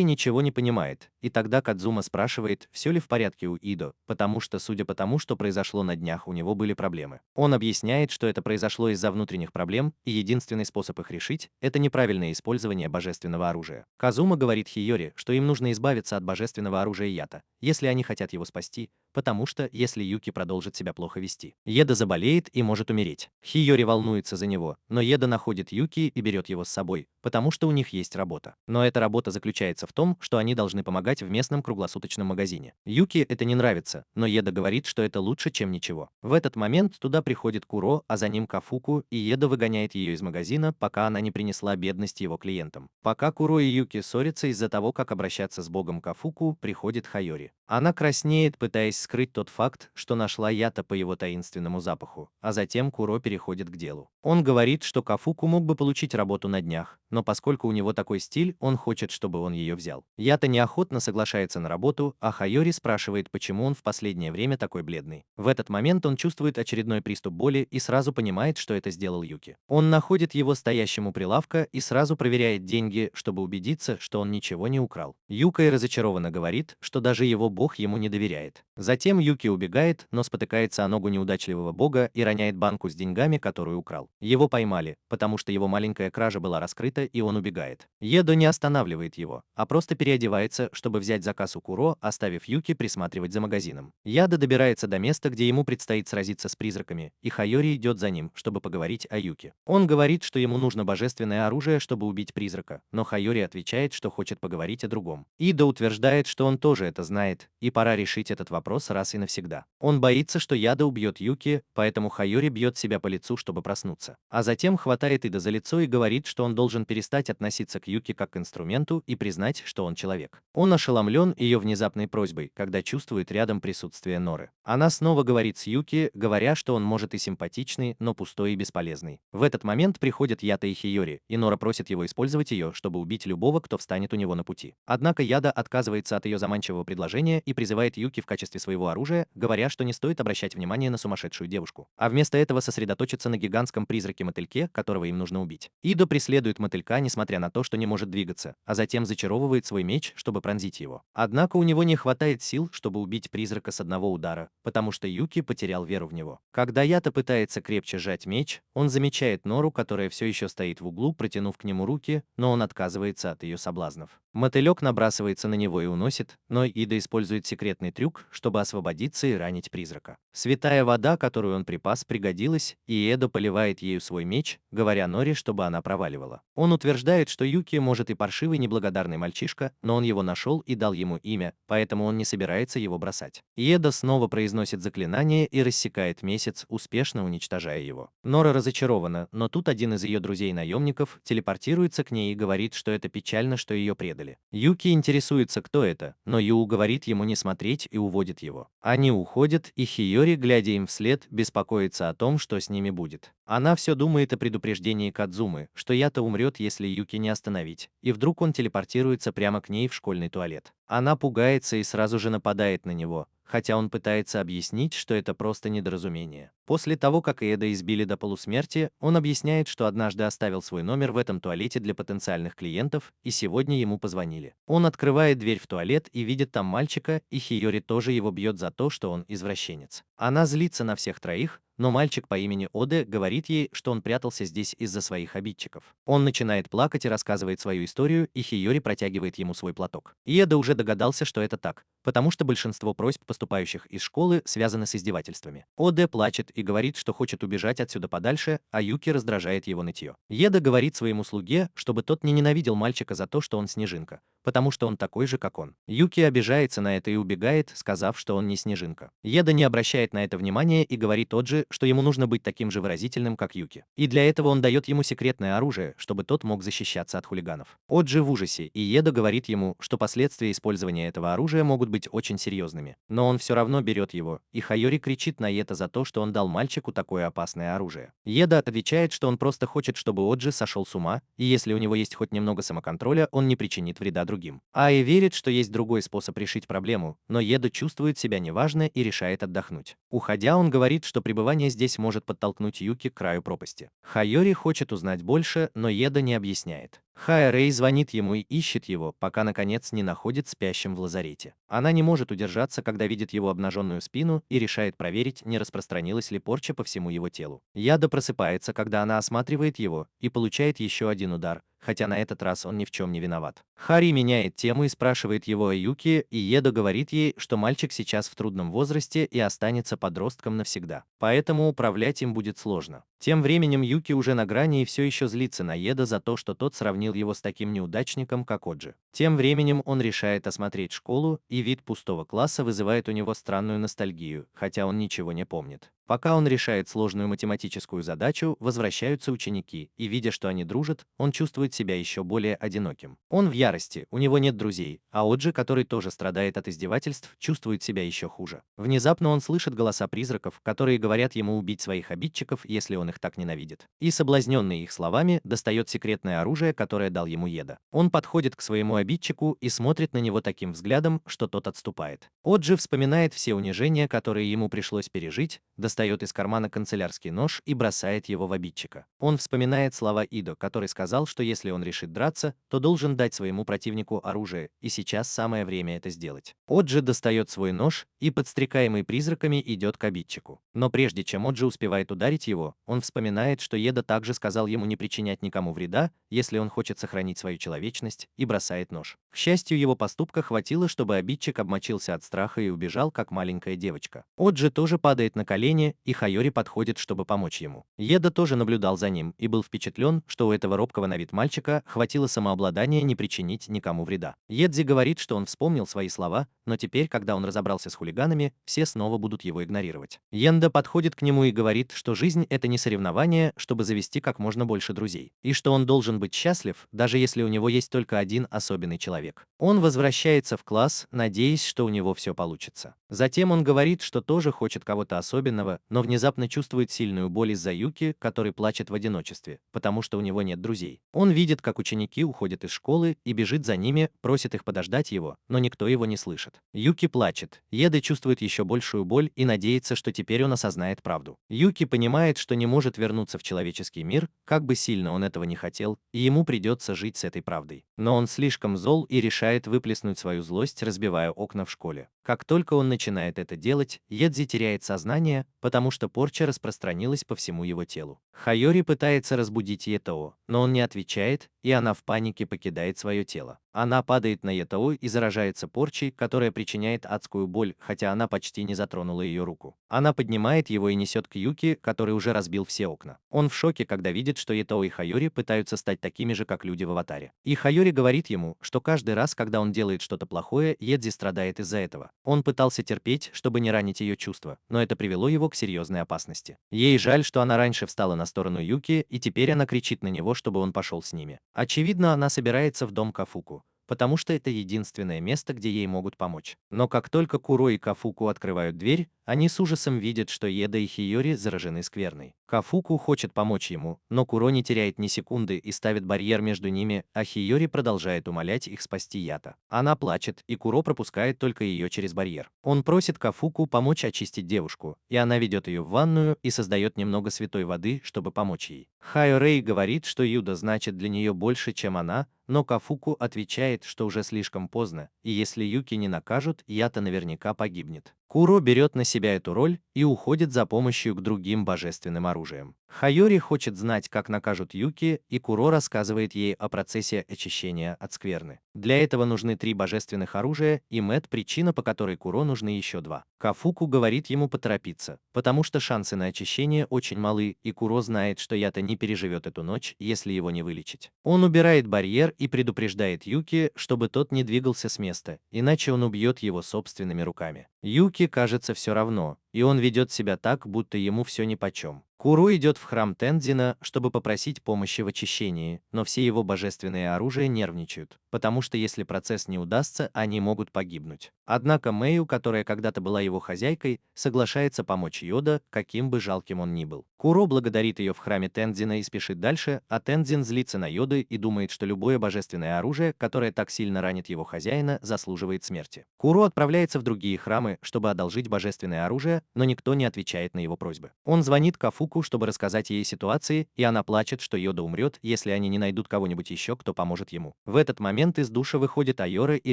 Speaker 1: ничего не понимает, и тогда Кадзума спрашивает, все ли в порядке у Идо, потому что, судя по тому, что произошло на днях, у него были проблемы. Он объясняет, что это произошло из-за внутренних проблем, и единственный способ их решить – это неправильное использование божественного оружия. Казума говорит Хиори, что им нужно избавиться от божественного оружия Ято, если они хотят его спасти, потому что, если Юки продолжит себя плохо вести, Еда заболеет и может умереть. Хиори волнуется за него, но Еда находит Юки и берет его с собой, потому что у них есть работа. Но эта работа заключается в том, что они должны помогать в местном круглосуточном магазине. Юки это не нравится, но Еда говорит, что это лучше, чем ничего. В этот момент туда приходит Куро, а за ним Кафуку, и Еда выгоняет ее из магазина, пока она не принесла бедность его клиентам. Пока Куро и Юки ссорятся из-за того, как обращаться с богом Кафуку, приходит Хайори. Она краснеет, пытаясь скрыть тот факт, что нашла Ято по его таинственному запаху, а затем Куро переходит к делу. Он говорит, что Кафуку мог бы получить работу на днях, но поскольку у него такой стиль, он хочет, чтобы он ее взял. Ято неохотно соглашается на работу, а Хайори спрашивает, почему он в последнее время такой бледный. В этот момент он чувствует очередной приступ боли и сразу понимает, что это сделал Юки. Он находит его стоящим у прилавка и сразу проверяет деньги, чтобы убедиться, что он ничего не украл. Юка разочарованно говорит, что даже его бог ему не доверяет. Затем Юки убегает, но спотыкается о ногу неудачливого бога и роняет банку с деньгами, которую украл. Его поймали, потому что его маленькая кража была раскрыта, и он убегает. Едо не останавливает его, а просто переодевается, чтобы взять заказ у Куро, оставив Юки присматривать за магазином. Яда добирается до места, где ему предстоит сразиться с призраками, и Хайори идет за ним, чтобы поговорить о Юки. Он говорит, что ему нужно божественное оружие, чтобы убить призрака, но Хайори отвечает, что хочет поговорить о другом. Идо утверждает, что он тоже это знает, и пора решить этот вопрос раз и навсегда. Он боится, что Яда убьет Юки, поэтому Хайори бьет себя по лицу, чтобы проснуться. А затем хватает Идо за лицо и говорит, что он должен перестать относиться к Юки как к инструменту и признать, что он человек. Он ошеломлен ее внезапной просьбой, когда чувствует рядом присутствие Норы. Она снова говорит с Юки, говоря, что он может и симпатичный, но пустой и бесполезный. В этот момент приходят Ята и Хиори, и Нора просит его использовать ее, чтобы убить любого, кто встанет у него на пути. Однако Яда отказывается от ее заманчивого предложения и призывает Юки в качестве своего оружия, говоря, что не стоит обращать внимание на сумасшедшую девушку, а вместо этого сосредоточиться на гигантском призраке-мотыльке, которого им нужно убить. Идо преследует мотылька, несмотря на то, что не может двигаться, а затем зачаровывает свой меч, чтобы пронзить его. Однако у него не хватает сил, чтобы убить призрака с одного удара, потому что Юки потерял веру в него. Когда Ято пытается крепче сжать меч, он замечает Нору, которая все еще стоит в углу, протянув к нему руки, но он отказывается от ее соблазнов. Мотылек набрасывается на него и уносит, но Идо использует секретный трюк, чтобы освободиться и ранить призрака. Святая вода, которую он припас, пригодилась, и Эдо поливает ею свой меч, говоря Норе, чтобы она проваливала. Он утверждает, что Юки может и паршивый неблагодарный мальчишка, но он его нашел и дал ему имя, поэтому он не собирается его бросать. Эдо снова произносит заклинание и рассекает месяц, успешно уничтожая его. Нора разочарована, но тут один из ее друзей-наемников телепортируется к ней и говорит, что это печально, что ее предали. Юки интересуется, кто это, но Ю говорит ему не смотреть и уводит его. Они уходят, и Хиори, глядя им вслед, беспокоится о том, что с ними будет. Она все думает о предупреждении Кадзумы, что Ято умрет, если Юки не остановить, и вдруг он телепортируется прямо к ней в школьный туалет. Она пугается и сразу же нападает на него, хотя он пытается объяснить, что это просто недоразумение. После того, как Эда избили до полусмерти, он объясняет, что однажды оставил свой номер в этом туалете для потенциальных клиентов, и сегодня ему позвонили. Он открывает дверь в туалет и видит там мальчика, и Хиёри тоже его бьет за то, что он извращенец. Она злится на всех троих, но мальчик по имени Оде говорит ей, что он прятался здесь из-за своих обидчиков. Он начинает плакать и рассказывает свою историю, и Хиёри протягивает ему свой платок. Иеда уже догадался, что это так, потому что большинство просьб, поступающих из школы, связаны с издевательствами. Оде плачет и говорит, что хочет убежать отсюда подальше, а Юки раздражает его нытье. Иеда говорит своему слуге, чтобы тот не ненавидел мальчика за то, что он снежинка, потому что он такой же, как он. Юки обижается на это и убегает, сказав, что он не снежинка. Иеда не обращает на это внимания и говорит Оджи, что ему нужно быть таким же выразительным, как Юки. И для этого он дает ему секретное оружие, чтобы тот мог защищаться от хулиганов. Оджи в ужасе, и Иеда говорит ему, что последствия использования этого оружия могут быть очень серьезными. Но он все равно берет его, и Хайори кричит на Иеда за то, что он дал мальчику такое опасное оружие. Иеда отвечает, что он просто хочет, чтобы Оджи сошел с ума, и если у него есть хоть немного самоконтроля, он не причинит вреда другим. Аи верит, что есть другой способ решить проблему, но Иеда чувствует себя неважно и решает отдохнуть. Уходя, он говорит, что пребывание здесь может подтолкнуть Юки к краю пропасти. Хайори хочет узнать больше, но Иеда не объясняет. Хая Рэй звонит ему и ищет его, пока наконец не находит спящим в лазарете. Она не может удержаться, когда видит его обнаженную спину, и решает проверить, не распространилась ли порча по всему его телу. Яда просыпается, когда она осматривает его, и получает еще один удар, хотя на этот раз он ни в чем не виноват. Хари меняет тему и спрашивает его о Юки, и Еда говорит ей, что мальчик сейчас в трудном возрасте и останется подростком навсегда, поэтому управлять им будет сложно. Тем временем Юки уже на грани и все еще злится на Еда за то, что тот сравнил его с таким неудачником, как Оджи. Тем временем он решает осмотреть школу, и вид пустого класса вызывает у него странную ностальгию, хотя он ничего не помнит. Пока он решает сложную математическую задачу, возвращаются ученики, и видя, что они дружат, он чувствует себя еще более одиноким. Он в ярости, у него нет друзей, а Оджи, который тоже страдает от издевательств, чувствует себя еще хуже. Внезапно он слышит голоса призраков, которые говорят ему убить своих обидчиков, если он их так ненавидит. И, соблазненный их словами, достает секретное оружие, которое дал ему Еда. Он подходит к своему обидчику и смотрит на него таким взглядом, что тот отступает. Оджи вспоминает все унижения, которые ему пришлось пережить, достает из кармана канцелярский нож и бросает его в обидчика. Он вспоминает слова Идо, который сказал, что если он решит драться, то должен дать своему противнику оружие, и сейчас самое время это сделать. Оджи достает свой нож и, подстрекаемый призраками, идет к обидчику. Но прежде чем Оджи успевает ударить его, он вспоминает, что Еда также сказал ему не причинять никому вреда, если он хочет сохранить свою человечность, и бросает нож. К счастью, его поступка хватило, чтобы обидчик обмочился от страха и убежал, как маленькая девочка. Оджи тоже падает на колени, и Хайори подходит, чтобы помочь ему. Еда тоже наблюдал за ним и был впечатлен, что у этого робкого на вид мальчика хватило самообладания не причинить никому вреда. Едзи говорит, что он вспомнил свои слова, но теперь, когда он разобрался с хулиганами, все снова будут его игнорировать. Йенда подходит к нему и говорит, что жизнь — это не соревнование, чтобы завести как можно больше друзей, и что он должен быть счастлив, даже если у него есть только один особенный человек. Он возвращается в класс, надеясь, что у него все получится. Затем он говорит, что тоже хочет кого-то особенного, но внезапно чувствует сильную боль из-за Юки, который плачет в одиночестве, потому что у него нет друзей. Он видит, как ученики уходят из школы и бежит за ними, просит их подождать его, но никто его не слышит. Юки плачет. Еда чувствует еще большую боль и надеется, что теперь он осознает правду. Юки понимает, что не может вернуться в человеческий мир, как бы сильно он этого не хотел, и ему придется жить с этой правдой. Но он слишком зол и решает выплеснуть свою злость, разбивая окна в школе. Как только он начинает это делать, Едзи теряет сознание, потому что порча распространилась по всему его телу. Хайори пытается разбудить Етоо, но он не отвечает, и она в панике покидает свое тело. Она падает на Етоо и заражается порчей, которая причиняет адскую боль, хотя она почти не затронула ее руку. Она поднимает его и несет к Юки, который уже разбил все окна. Он в шоке, когда видит, что Етоо и Хайори пытаются стать такими же, как люди в аватаре. И Хайори говорит ему, что каждый раз, когда он делает что-то плохое, Едзи страдает из-за этого. Он пытался терпеть, чтобы не ранить ее чувства, но это привело его к серьезной опасности. Ей жаль, что она раньше встала на сторону Юки, и теперь она кричит на него, чтобы он пошел с ними. Очевидно, она собирается в дом Кафуку, потому что это единственное место, где ей могут помочь. Но как только Куро и Кафуку открывают дверь, они с ужасом видят, что Еда и Хиёри заражены скверной. Кафуку хочет помочь ему, но Куро не теряет ни секунды и ставит барьер между ними, а Хиёри продолжает умолять их спасти Ята. Она плачет, и Куро пропускает только ее через барьер. Он просит Кафуку помочь очистить девушку, и она ведет ее в ванную и создает немного святой воды, чтобы помочь ей. Хайо Рэй говорит, что Юда значит для нее больше, чем она, но Кафуку отвечает, что уже слишком поздно, и если Юки не накажут, Ята наверняка погибнет. Куро берет на себя эту роль и уходит за помощью к другим божественным оружиям. Хайори хочет знать, как накажут Юки, и Куро рассказывает ей о процессе очищения от скверны. Для этого нужны 3 божественных оружия, и Мэт причина, по которой Куро нужны еще 2. Кафуку говорит ему поторопиться, потому что шансы на очищение очень малы, и Куро знает, что Ята не переживет эту ночь, если его не вылечить. Он убирает барьер и предупреждает Юки, чтобы тот не двигался с места, иначе он убьет его собственными руками. Юки кажется все равно, и он ведет себя так, будто ему все нипочем. Куро идет в храм Тензина, чтобы попросить помощи в очищении, но все его божественные оружия нервничают, потому что если процесс не удастся, они могут погибнуть. Однако Мэю, которая когда-то была его хозяйкой, соглашается помочь Йода, каким бы жалким он ни был. Куро благодарит ее в храме Тензина и спешит дальше, а Тензин злится на Йоды и думает, что любое божественное оружие, которое так сильно ранит его хозяина, заслуживает смерти. Куро отправляется в другие храмы, чтобы одолжить божественное оружие, но никто не отвечает на его просьбы. Он звонит Кафуку, чтобы рассказать ей ситуации, и она плачет, что Йода умрет, если они не найдут кого-нибудь еще, кто поможет ему. В этот момент из душа выходит Айора и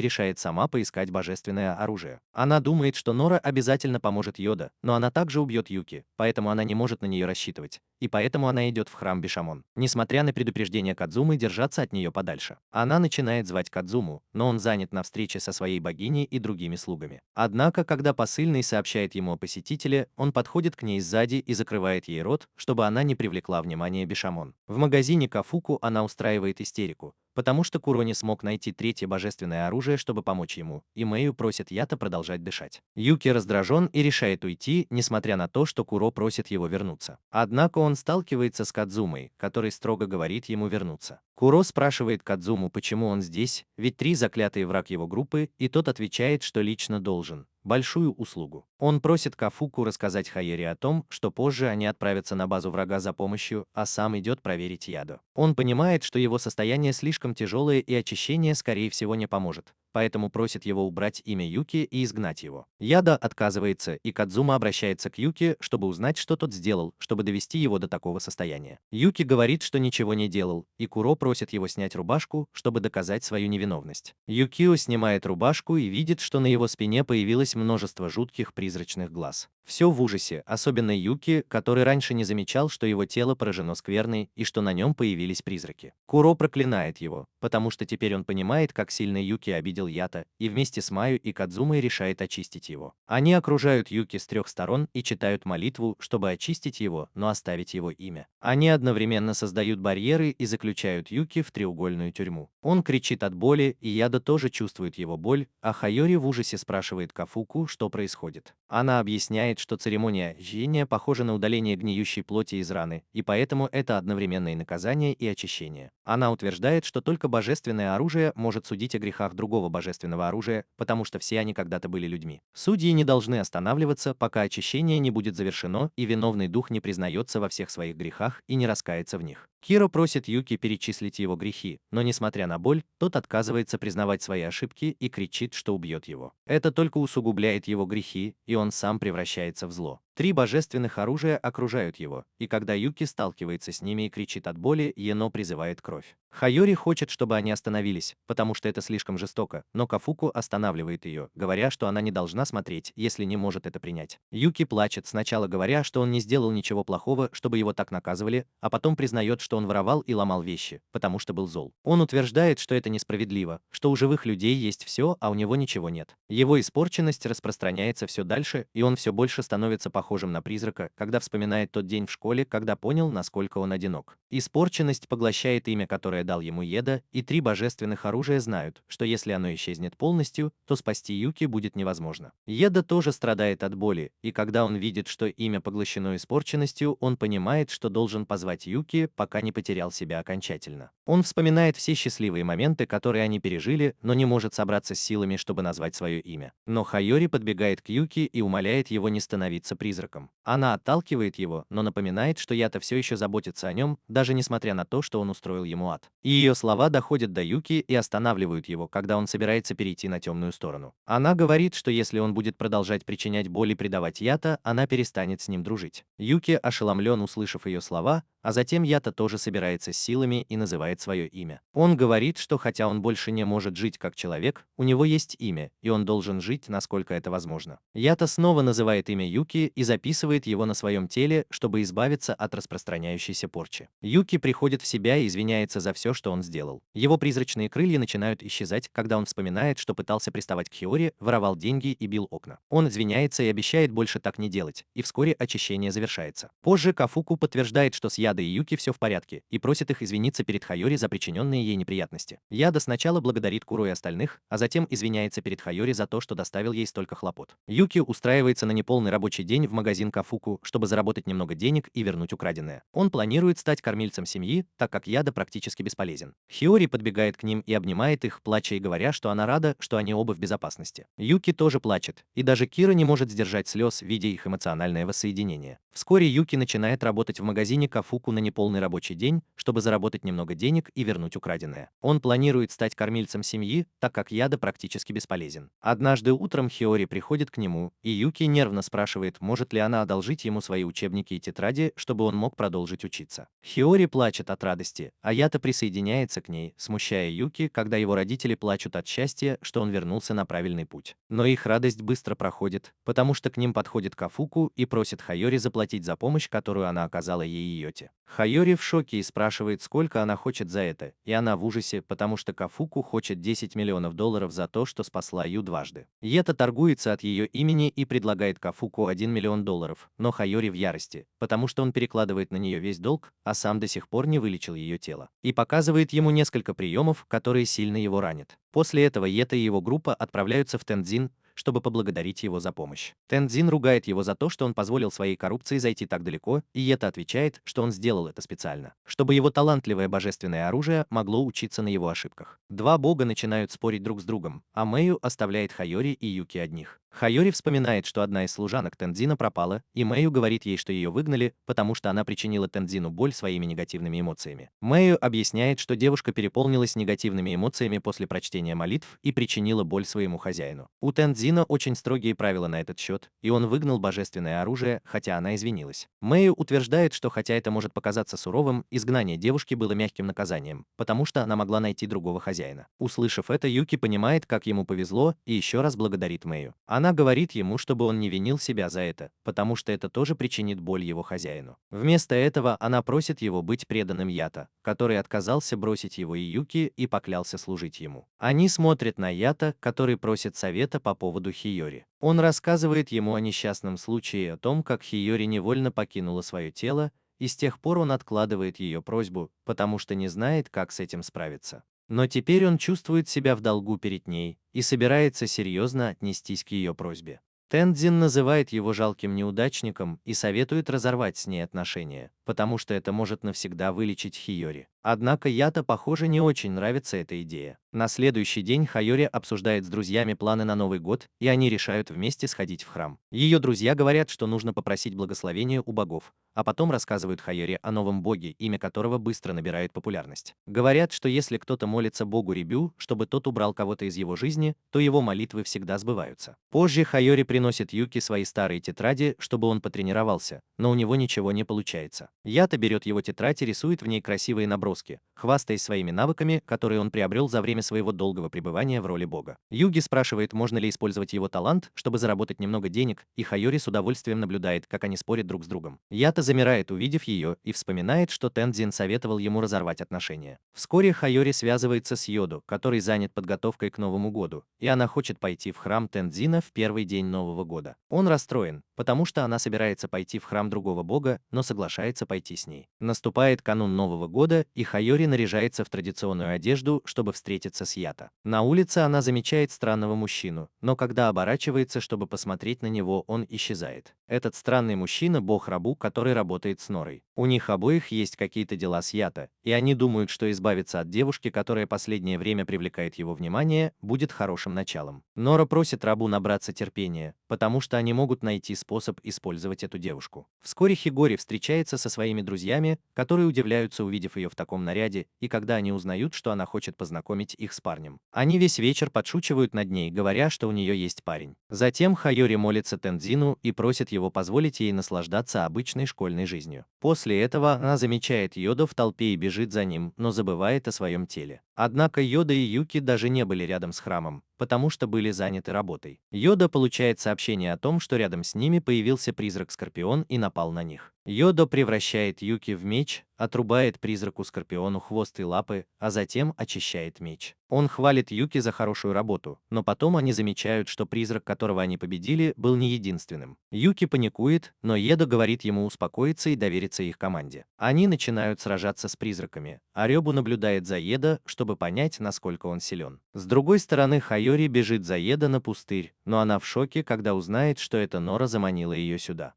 Speaker 1: решает сама поискать божественное оружие. Она думает, что Нора обязательно поможет Йода, но она также убьет Юки, поэтому она не может на нее рассчитывать, и поэтому она идет в храм Бишамон. Несмотря на предупреждение Кадзумы держаться от нее подальше, она начинает звать Кадзуму, но он занят на встрече со своей богиней и другими слугами. Однако, когда посыльный сообщает ему о посетителе, он подходит к ней сзади и закрывает ей рот, чтобы она не привлекла внимание Бишамон. В магазине Кафуку она устраивает истерику, потому что Куро не смог найти 3-е божественное оружие, чтобы помочь ему, и Мэю просит Ята продолжать дышать. Юки раздражен и решает уйти, несмотря на то, что Куро просит его вернуться. Однако он сталкивается с Кадзумой, который строго говорит ему вернуться. Куро спрашивает Кадзуму, почему он здесь, ведь 3 заклятые враг его группы, и тот отвечает, что лично должен. Большую услугу. Он просит Кафуку рассказать Хайери о том, что позже они отправятся на базу врага за помощью, а сам идет проверить Яду. Он понимает, что его состояние слишком тяжелое и очищение скорее всего не поможет, поэтому просит его убрать имя Юки и изгнать его. Яда отказывается, и Кадзума обращается к Юки, чтобы узнать, что тот сделал, чтобы довести его до такого состояния. Юки говорит, что ничего не делал, и Куро просит его снять рубашку, чтобы доказать свою невиновность. Юкио снимает рубашку и видит, что на его спине появилось множество жутких призрачных глаз. Все в ужасе, особенно Юки, который раньше не замечал, что его тело поражено скверной и что на нем появились призраки. Куро проклинает его, потому что теперь он понимает, как сильно Юки обидел Ята, и вместе с Маю и Кадзумой решает очистить его. Они окружают Юки с 3 сторон и читают молитву, чтобы очистить его, но оставить его имя. Они одновременно создают барьеры и заключают Юки в треугольную тюрьму. Он кричит от боли, и Яда тоже чувствует его боль, а Хайори в ужасе спрашивает Кафуку, что происходит. Она объясняет, что церемония жжения похожа на удаление гниющей плоти из раны, и поэтому это одновременно и наказание, и очищение. Она утверждает, что только божественное оружие может судить о грехах другого божественного оружия, потому что все они когда-то были людьми. Судьи не должны останавливаться, пока очищение не будет завершено и виновный дух не признается во всех своих грехах и не раскается в них. Киро просит Юки перечислить его грехи, но несмотря на боль, тот отказывается признавать свои ошибки и кричит, что убьет его. Это только усугубляет его грехи, и он сам превращается в зло. 3 божественных оружия окружают его, и когда Юки сталкивается с ними и кричит от боли, Ено призывает кровь. Хайори хочет, чтобы они остановились, потому что это слишком жестоко, но Кафуку останавливает ее, говоря, что она не должна смотреть, если не может это принять. Юки плачет, сначала говоря, что он не сделал ничего плохого, чтобы его так наказывали, а потом признает, что он воровал и ломал вещи, потому что был зол. Он утверждает, что это несправедливо, что у живых людей есть все, а у него ничего нет. Его испорченность распространяется все дальше, и он все больше становится похожим на призрака, когда вспоминает тот день в школе, когда понял, насколько он одинок. Испорченность поглощает имя, которое дал ему Еда, и 3 божественных оружия знают, что если оно исчезнет полностью, то спасти Юки будет невозможно. Еда тоже страдает от боли, и когда он видит, что имя поглощено испорченностью, он понимает, что должен позвать Юки, пока не потерял себя окончательно. Он вспоминает все счастливые моменты, которые они пережили, но не может собраться с силами, чтобы назвать свое имя. Но Хайори подбегает к Юки и умоляет его не становиться призраком. Она отталкивает его, но напоминает, что Ята все еще заботится о нем, даже несмотря на то, что он устроил ему ад. И ее слова доходят до Юки и останавливают его, когда он собирается перейти на темную сторону. Она говорит, что если он будет продолжать причинять боль и предавать Ята, она перестанет с ним дружить. Юки ошеломлен, услышав ее слова, а затем Ята тоже собирается с силами и называет свое имя. Он говорит, что хотя он больше не может жить как человек, у него есть имя, и он должен жить, насколько это возможно. Ята снова называет имя Юки и записывает его на своем теле, чтобы избавиться от распространяющейся порчи. Юки приходит в себя и извиняется за все, что он сделал. Его призрачные крылья начинают исчезать, когда он вспоминает, что пытался приставать к Хиори, воровал деньги и бил окна. Он извиняется и обещает больше так не делать, и вскоре очищение завершается. Позже Кафуку подтверждает, что с Ядой и Юки все в порядке, и просит их извиниться перед Хайори за причиненные ей неприятности. Яда сначала благодарит Куру и остальных, а затем извиняется перед Хайори за то, что доставил ей столько хлопот. Юки устраивается на неполный рабочий день в магазин Кафуку, чтобы заработать немного денег и вернуть украденное. Он планирует стать кормильцем семьи, так как Яда практически бесполезен. Хиори подбегает к ним и обнимает их, плача и говоря, что она рада, что они оба в безопасности. Юки тоже плачет, и даже Кира не может сдержать слез, видя их эмоциональное воссоединение. Вскоре Юки начинает работать в магазине Кафуку на неполный рабочий день, чтобы заработать немного денег и вернуть украденное. Он планирует стать кормильцем семьи, так как Яда практически бесполезен. Однажды утром Хиори приходит к нему, и Юки нервно спрашивает, может ли она одолжить ему свои учебники и тетради, чтобы он мог продолжить учиться. Хиори плачет от радости, а Ята присоединяется к ней, смущая Юки, когда его родители плачут от счастья, что он вернулся на правильный путь. Но их радость быстро проходит, потому что к ним подходит Кафуку и просит Хайори заплатить за помощь, которую она оказала ей и Йоте. Хайори в шоке и спрашивает, сколько она хочет за это, и она в ужасе, потому что Кафуку хочет 10 миллионов долларов за то, что спасла Ю дважды. Йета торгуется от ее имени и предлагает Кафуку 1 миллион долларов, но Хайори в ярости, потому что он перекладывает на нее весь долг, а сам до сих пор не вылечил ее тело. И показывает ему несколько приемов, которые сильно его ранят. После этого Йета и его группа отправляются в Тензин, чтобы поблагодарить его за помощь. Тензин ругает его за то, что он позволил своей коррупции зайти так далеко, и Йета отвечает, что он сделал это специально, чтобы его талантливое божественное оружие могло учиться на его ошибках. Два бога начинают спорить друг с другом, а Мэю оставляет Хайори и Юки одних. Хайори вспоминает, что одна из служанок Тензина пропала, и Мэю говорит ей, что ее выгнали, потому что она причинила Тензину боль своими негативными эмоциями. Мэю объясняет, что девушка переполнилась негативными эмоциями после прочтения молитв и причинила боль своему хозяину. У Тензина очень строгие правила на этот счет, и он выгнал божественное оружие, хотя она извинилась. Мэю утверждает, что хотя это может показаться суровым, изгнание девушки было мягким наказанием, потому что она могла найти другого хозяина. Услышав это, Юки понимает, как ему повезло, и еще раз благодарит Мэю. Она говорит ему, чтобы он не винил себя за это, потому что это тоже причинит боль его хозяину. Вместо этого она просит его быть преданным Ята, который отказался бросить его и Юки и поклялся служить ему. Они смотрят на Ята, который просит совета по поводу Хиори. Он рассказывает ему о несчастном случае и о том, как Хиори невольно покинула свое тело, и с тех пор он откладывает ее просьбу, потому что не знает, как с этим справиться. Но теперь он чувствует себя в долгу перед ней и собирается серьезно отнестись к ее просьбе. Тензин называет его жалким неудачником и советует разорвать с ней отношения, потому что это может навсегда вылечить Хиори. Однако Ята, похоже, не очень нравится эта идея. На следующий день Хайори обсуждает с друзьями планы на Новый год, и они решают вместе сходить в храм. Ее друзья говорят, что нужно попросить благословения у богов, а потом рассказывают Хайори о новом боге, имя которого быстро набирает популярность. Говорят, что если кто-то молится богу Рибю, чтобы тот убрал кого-то из его жизни, то его молитвы всегда сбываются. Позже Хайори приносит Юки свои старые тетради, чтобы он потренировался, но у него ничего не получается. Ята берет его тетрадь и рисует в ней красивые наброски, хвастаясь своими навыками, которые он приобрел за время своего долгого пребывания в роли бога. Юги спрашивает, можно ли использовать его талант, чтобы заработать немного денег, и Хайори с удовольствием наблюдает, как они спорят друг с другом. Ята замирает, увидев ее, и вспоминает, что Тензин советовал ему разорвать отношения. Вскоре Хайори связывается с Йоду, который занят подготовкой к Новому году, и она хочет пойти в храм Тензина в первый день Нового года. Он расстроен, потому что она собирается пойти в храм другого бога, но соглашается пойти с ней. Наступает канун Нового года, и Хайори наряжается в традиционную одежду, чтобы встретиться с Ята. На улице она замечает странного мужчину, но когда оборачивается, чтобы посмотреть на него, он исчезает. Этот странный мужчина – бог Рабу, который работает с Норой. У них обоих есть какие-то дела с Ята, и они думают, что избавиться от девушки, которая последнее время привлекает его внимание, будет хорошим началом. Нора просит Рабу набраться терпения, потому что они могут найти способ использовать эту девушку. Вскоре Хигори встречается со своими друзьями, которые удивляются, увидев ее в таком наряде, и когда они узнают, что она хочет познакомить их с парнем. Они весь вечер подшучивают над ней, говоря, что у нее есть парень. Затем Хайори молится Тензину и просит его позволить ей наслаждаться обычной школьной жизнью. После этого она замечает Йода в толпе и бежит за ним, но забывает о своем теле. Однако Йода и Юки даже не были рядом с храмом, потому что были заняты работой. Йода получает сообщение о том, что рядом с ними появился призрак-скорпион и напал на них. Йода превращает Юки в меч, отрубает призраку-скорпиону хвост и лапы, а затем очищает меч. Он хвалит Юки за хорошую работу, но потом они замечают, что призрак, которого они победили, был не единственным. Юки паникует, но Йода говорит ему успокоиться и довериться их команде. Они начинают сражаться с призраками, а Рёбу наблюдает за Йода, чтобы понять, насколько он силен. С другой стороны, Хайори бежит за Йода на пустырь, но она в шоке, когда узнает, что это Нора заманила ее сюда.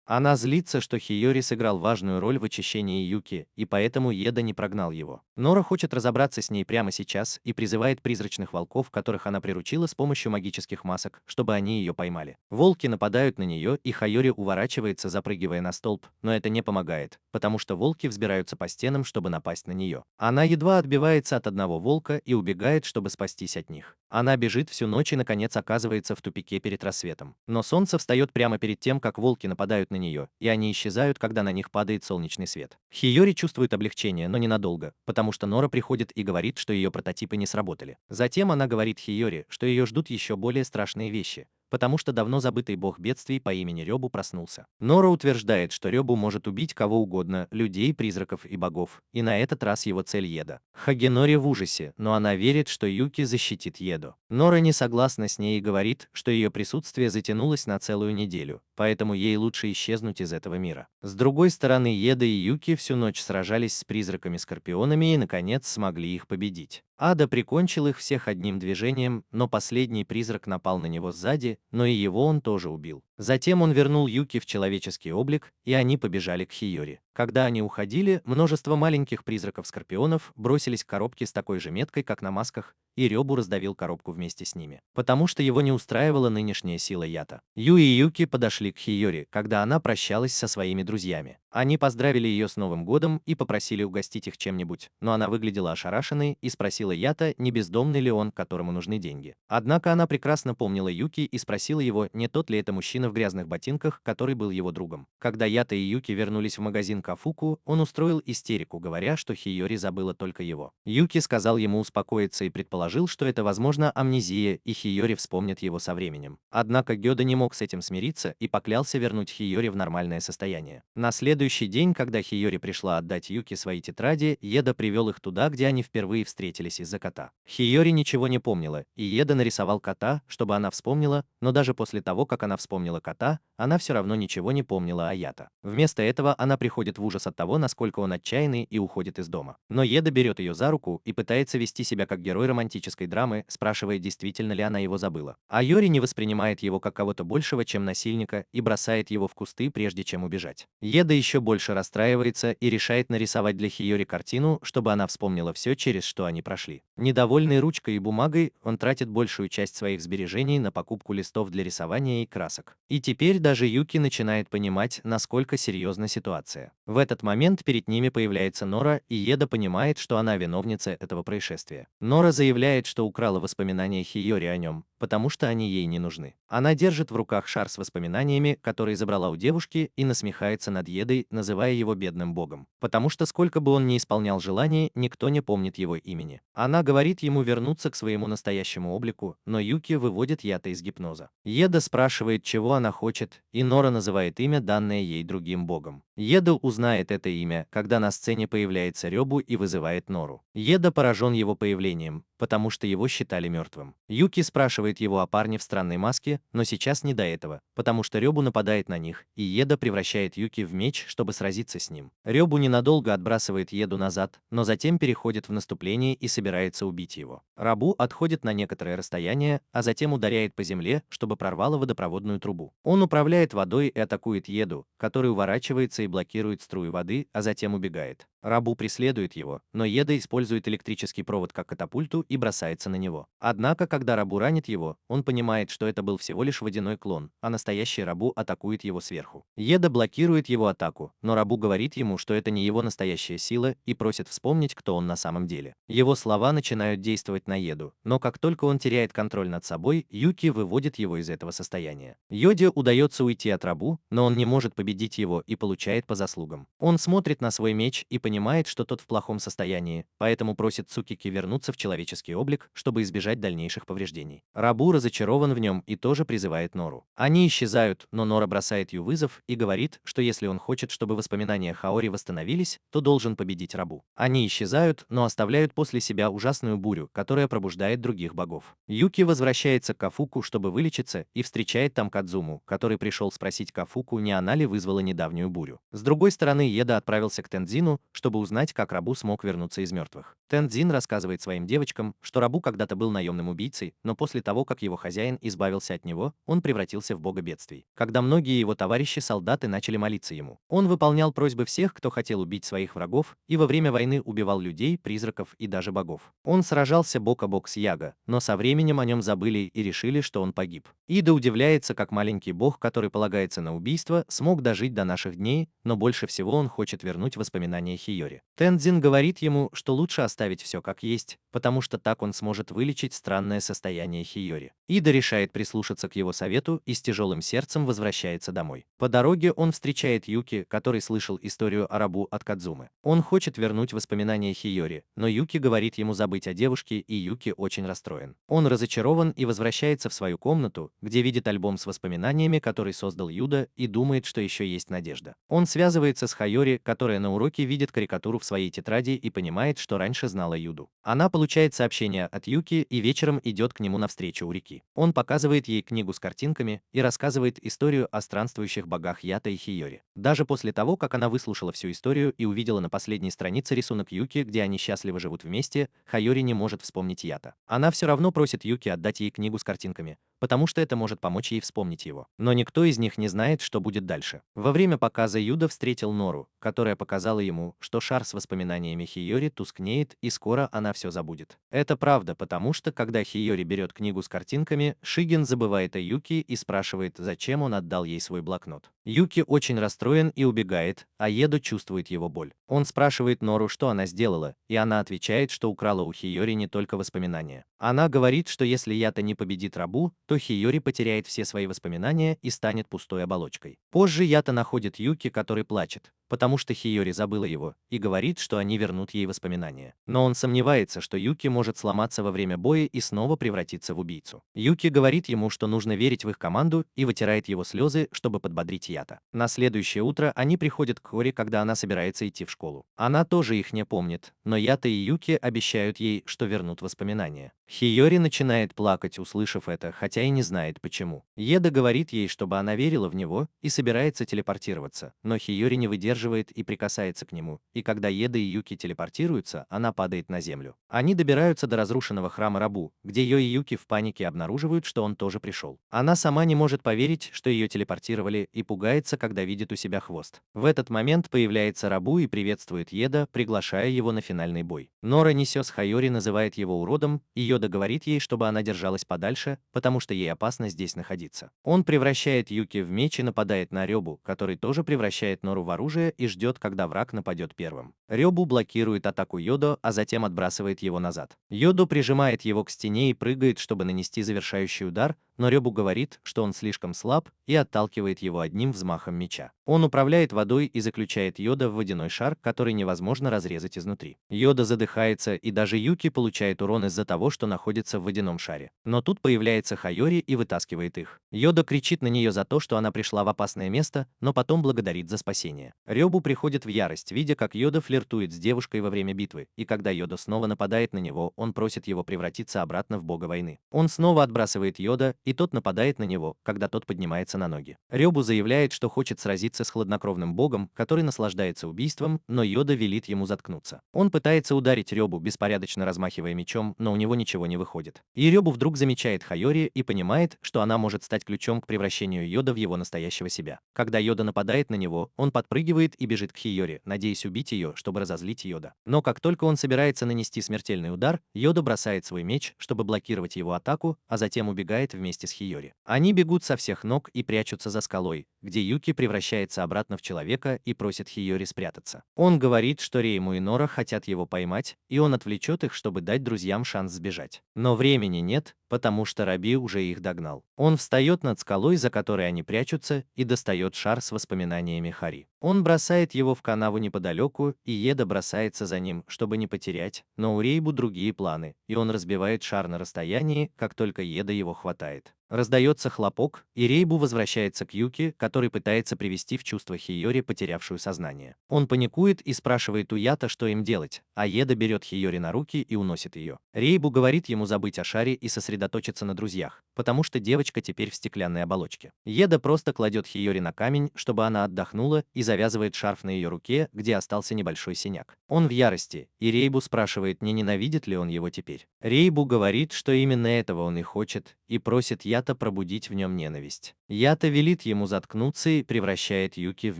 Speaker 1: Она злится, что Хиори сыграл важную роль в очищении Юки, и поэтому Йода не прогнал его. Нора хочет разобраться с ней прямо сейчас и призывает призрачных волков, которых она приручила с помощью магических масок, чтобы они ее поймали. Волки нападают на нее, и Хайори уворачивается, запрыгивая на столб, но это не помогает, потому что волки взбираются по стенам, чтобы напасть на нее. Она едва отбивается от одного волка и убегает, чтобы спастись от них. Она бежит всю ночь и, наконец, оказывается в тупике перед рассветом. Но солнце встает прямо перед тем, как волки нападают на нее, и они исчезают, когда на них падает солнечный свет. Хиори чувствует облегчение, но ненадолго, потому что Нора приходит и говорит, что ее прототипы не сработали. Затем она говорит Хиори, что ее ждут еще более страшные вещи, потому что давно забытый бог бедствий по имени Рёбу проснулся. Нора утверждает, что Рёбу может убить кого угодно, людей, призраков и богов, и на этот раз его цель Йода. Хагенори в ужасе, но она верит, что Юки защитит Йоду. Нора не согласна с ней и говорит, что ее присутствие затянулось на целую неделю, поэтому ей лучше исчезнуть из этого мира. С другой стороны, Йода и Юки всю ночь сражались с призраками-скорпионами и, наконец, смогли их победить. Ада прикончил их всех одним движением, но последний призрак напал на него сзади, но и его он тоже убил. Затем он вернул Юки в человеческий облик, и они побежали к Хиори. Когда они уходили, множество маленьких призраков-скорпионов бросились к коробке с такой же меткой, как на масках, и Рёбу раздавил коробку вместе с ними, потому что его не устраивала нынешняя сила Ята. Ю и Юки подошли к Хиори, когда она прощалась со своими друзьями. Они поздравили ее с Новым годом и попросили угостить их чем-нибудь, но она выглядела ошарашенной и спросила Ята, не бездомный ли он, которому нужны деньги. Однако она прекрасно помнила Юки и спросила его, не тот ли это мужчина в грязных ботинках, который был его другом. Когда Ята и Юки вернулись в магазин Кафуку, он устроил истерику, говоря, что Хиори забыла только его. Юки сказал ему успокоиться и предположил, что это, возможно, амнезия, и Хиори вспомнит его со временем. Однако Гёда не мог с этим смириться и поклялся вернуть Хиори в нормальное состояние. На следующий день, когда Хиори пришла отдать Юки свои тетради, Йода привел их туда, где они впервые встретились из-за кота. Хиори ничего не помнила, и Йода нарисовал кота, чтобы она вспомнила, но даже после того, как она вспомнила кота, она все равно ничего не помнила о Ята. Вместо этого она приходит в ужас от того, насколько он отчаянный, и уходит из дома. Но Йода берет ее за руку и пытается вести себя как герой романтической драмы, спрашивая, действительно ли она его забыла. А Йори не воспринимает его как кого-то большего, чем насильника, и бросает его в кусты, прежде чем убежать. Йода еще больше расстраивается и решает нарисовать для Хиори картину, чтобы она вспомнила все, через что они прошли. Недовольный ручкой и бумагой, он тратит большую часть своих сбережений на покупку листов для рисования и красок. И теперь даже Юки начинает понимать, насколько серьезна ситуация. В этот момент перед ними появляется Нора, и Йода понимает, что она виновница этого происшествия. Нора заявляет, что украла воспоминания Хиори о нем, потому что они ей не нужны. Она держит в руках шар с воспоминаниями, который забрала у девушки, и насмехается над Йодой, называя его бедным богом. Потому что сколько бы он ни исполнял желаний, никто не помнит его имени. Она говорит ему вернуться к своему настоящему облику, но Юки выводит Ята из гипноза. Йода спрашивает, чего она хочет, и Нора называет имя, данное ей другим богом. Еда узнает это имя, когда на сцене появляется Рёбу и вызывает Нору. Еда поражен его появлением, потому что его считали мертвым. Юки спрашивает его о парне в странной маске, но сейчас не до этого, потому что Рёбу нападает на них, и Еда превращает Юки в меч, чтобы сразиться с ним. Рёбу ненадолго отбрасывает Еду назад, но затем переходит в наступление и собирается убить его. Рабу отходит на некоторое расстояние, а затем ударяет по земле, чтобы прорвало водопроводную трубу. Он управляет водой и атакует Еду, который уворачивается и блокирует струю воды, а затем убегает. Рабу преследует его, но Еда использует электрический провод как катапульту и бросается на него. Однако, когда Рабу ранит его, он понимает, что это был всего лишь водяной клон, а настоящий Рабу атакует его сверху. Еда блокирует его атаку, но Рабу говорит ему, что это не его настоящая сила, и просит вспомнить, кто он на самом деле. Его слова начинают действовать на Еду, но как только он теряет контроль над собой, Юки выводит его из этого состояния. Йоде удается уйти от Рабу, но он не может победить его и получает по заслугам. Он смотрит на свой меч и понимает, что тот в плохом состоянии, поэтому просит Цукики вернуться в человеческий облик, чтобы избежать дальнейших повреждений. Рабу разочарован в нем и тоже призывает Нору. Они исчезают, но Нора бросает Ю вызов и говорит, что если он хочет, чтобы воспоминания Хаори восстановились, то должен победить Рабу. Они исчезают, но оставляют после себя ужасную бурю, которая пробуждает других богов. Юки возвращается к Кафуку, чтобы вылечиться, и встречает там Кадзуму, который пришел спросить Кафуку, не она ли вызвала недавнюю бурю. С другой стороны, Еда отправился к Тензину, чтобы узнать, как Рабу смог вернуться из мертвых. Тензин рассказывает своим девочкам, что Рабу когда-то был наемным убийцей, но после того, как его хозяин избавился от него, он превратился в бога бедствий. Когда многие его товарищи-солдаты начали молиться ему, он выполнял просьбы всех, кто хотел убить своих врагов, и во время войны убивал людей, призраков и даже богов. Он сражался бок о бок с Яго, но со временем о нем забыли и решили, что он погиб. Ида удивляется, как маленький бог, который полагается на убийство, смог дожить до наших дней, но больше всего он хочет вернуть воспоминания Хиёри. Тензин говорит ему, что лучше оставить все как есть, потому что так он сможет вылечить странное состояние Хиёри. Ида решает прислушаться к его совету и с тяжелым сердцем возвращается домой. По дороге он встречает Юки, который слышал историю о Рабу от Кадзумы. Он хочет вернуть воспоминания Хиёри, но Юки говорит ему забыть о девушке, и Юки очень расстроен. Он разочарован и возвращается в свою комнату, где видит альбом с воспоминаниями, который создал Юда, и думает, что еще есть надежда. Он связывается с Хайори, которая на уроке видит карикатуру в своей тетради и понимает, что раньше знала Юду. Она получает сообщение от Юки и вечером идет к нему навстречу у реки. Он показывает ей книгу с картинками и рассказывает историю о странствующих богах Ята и Хиёри. Даже после того, как она выслушала всю историю и увидела на последней странице рисунок Юки, где они счастливо живут вместе, Хайори не может вспомнить Ята. Она все равно просит Юки отдать ей книгу с картинками, потому что это может помочь ей вспомнить его. Но никто из них не знает, что будет дальше. Во время показа Юда встретил Нору, которая показала ему, что шар с воспоминаниями Хиёри тускнеет и скоро она все забудет. Это правда, потому что когда Хиёри берет книгу с картинками, Шиген забывает о Юки и спрашивает, зачем он отдал ей свой блокнот. Юки очень расстроен и убегает, а Еда чувствует его боль. Он спрашивает Нору, что она сделала, и она отвечает, что украла у Хиёри не только воспоминания. Она говорит, что если Ята не победит Рабу, то Хиёри потеряет все свои воспоминания и станет пустой оболочкой. Позже Ята находит Юки, который плачет, потому что Хиёри забыла его, и говорит, что они вернут ей воспоминания. Но он сомневается, что Юки может сломаться во время боя и снова превратиться в убийцу. Юки говорит ему, что нужно верить в их команду, и вытирает его слезы, чтобы подбодрить Ята. На следующее утро они приходят к Хори, когда она собирается идти в школу. Она тоже их не помнит, но Ята и Юки обещают ей, что вернут воспоминания. Хиёри начинает плакать, услышав это, хотя и не знает почему. Еда говорит ей, чтобы она верила в него, и собирается телепортироваться, но Хиёри не выдерживает и прикасается к нему, и когда Еда и Юки телепортируются, она падает на землю. Они добираются до разрушенного храма Рабу, где Йо и Юки в панике обнаруживают, что он тоже пришел. Она сама не может поверить, что ее телепортировали, и пугается, когда видит у себя хвост. В этот момент появляется Рабу и приветствует Еда, приглашая его на финальный бой. Нора Нисёс Хайори называет его уродом, и Йода говорит ей, чтобы она держалась подальше, потому что ей опасно здесь находиться. Он превращает Юки в меч и нападает на Рёбу, который тоже превращает Нору в оружие и ждет, когда враг нападет первым. Рёбу блокирует атаку Йодо, а затем отбрасывает его назад. Йодо прижимает его к стене и прыгает, чтобы нанести завершающий удар, но Рёбу говорит, что он слишком слаб и отталкивает его одним взмахом меча. Он управляет водой и заключает Йода в водяной шар, который невозможно разрезать изнутри. Йода задыхается, и даже Юки получает урон из-за того, что находится в водяном шаре. Но тут появляется Хайори и вытаскивает их. Йода кричит на нее за то, что она пришла в опасное место, но потом благодарит за спасение. Рёбу приходит в ярость, видя, как Йода флиртует с девушкой во время битвы, и когда Йода снова нападает на него, он просит его превратиться обратно в бога войны. Он снова отбрасывает Йода, и тот нападает на него, когда тот поднимается на ноги. Рёбу заявляет, что хочет сразиться с хладнокровным богом, который наслаждается убийством, но Йода велит ему заткнуться. Он пытается ударить Рёбу, беспорядочно размахивая мечом, но у него ничего не выходит. И Рёбу вдруг замечает Хайори и понимает, что она может стать ключом к превращению Йода в его настоящего себя. Когда Йода нападает на него, он подпрыгивает и бежит к Хиори, надеясь убить ее, чтобы разозлить Йода. Но как только он собирается нанести смертельный удар, Йода бросает свой меч, чтобы блокировать его атаку, а затем убегает вместе с Хиори. Они бегут со всех ног и прячутся за скалой, где Юки превращается обратно в человека и просит Хиори спрятаться. Он говорит, что Рейму и Нора хотят его поймать, и он отвлечет их, чтобы дать друзьям шанс сбежать. Но времени нет, потому что Раби уже их догнал. Он встает над скалой, за которой они прячутся, и достает шар с воспоминаниями Хари. Он бросает его в канаву неподалеку, и Еда бросается за ним, чтобы не потерять, но у Рейбу другие планы, и он разбивает шар на расстоянии, как только Еда его хватает. Раздается хлопок, и Рейбу возвращается к Юки, который пытается привести в чувство Хиори, потерявшую сознание. Он паникует и спрашивает у Ята, что им делать, а Еда берет Хиори на руки и уносит ее. Рейбу говорит ему забыть о шаре и сосредоточиться на друзьях, потому что девочка теперь в стеклянной оболочке. Еда просто кладет Хиори на камень, чтобы она отдохнула, и завязывает шарф на ее руке, где остался небольшой синяк. Он в ярости, и Рейбу спрашивает, не ненавидит ли он его теперь. Рейбу говорит, что именно этого он и хочет, и просит Ята пробудить в нем ненависть. Ята велит ему заткнуться и превращает Юки в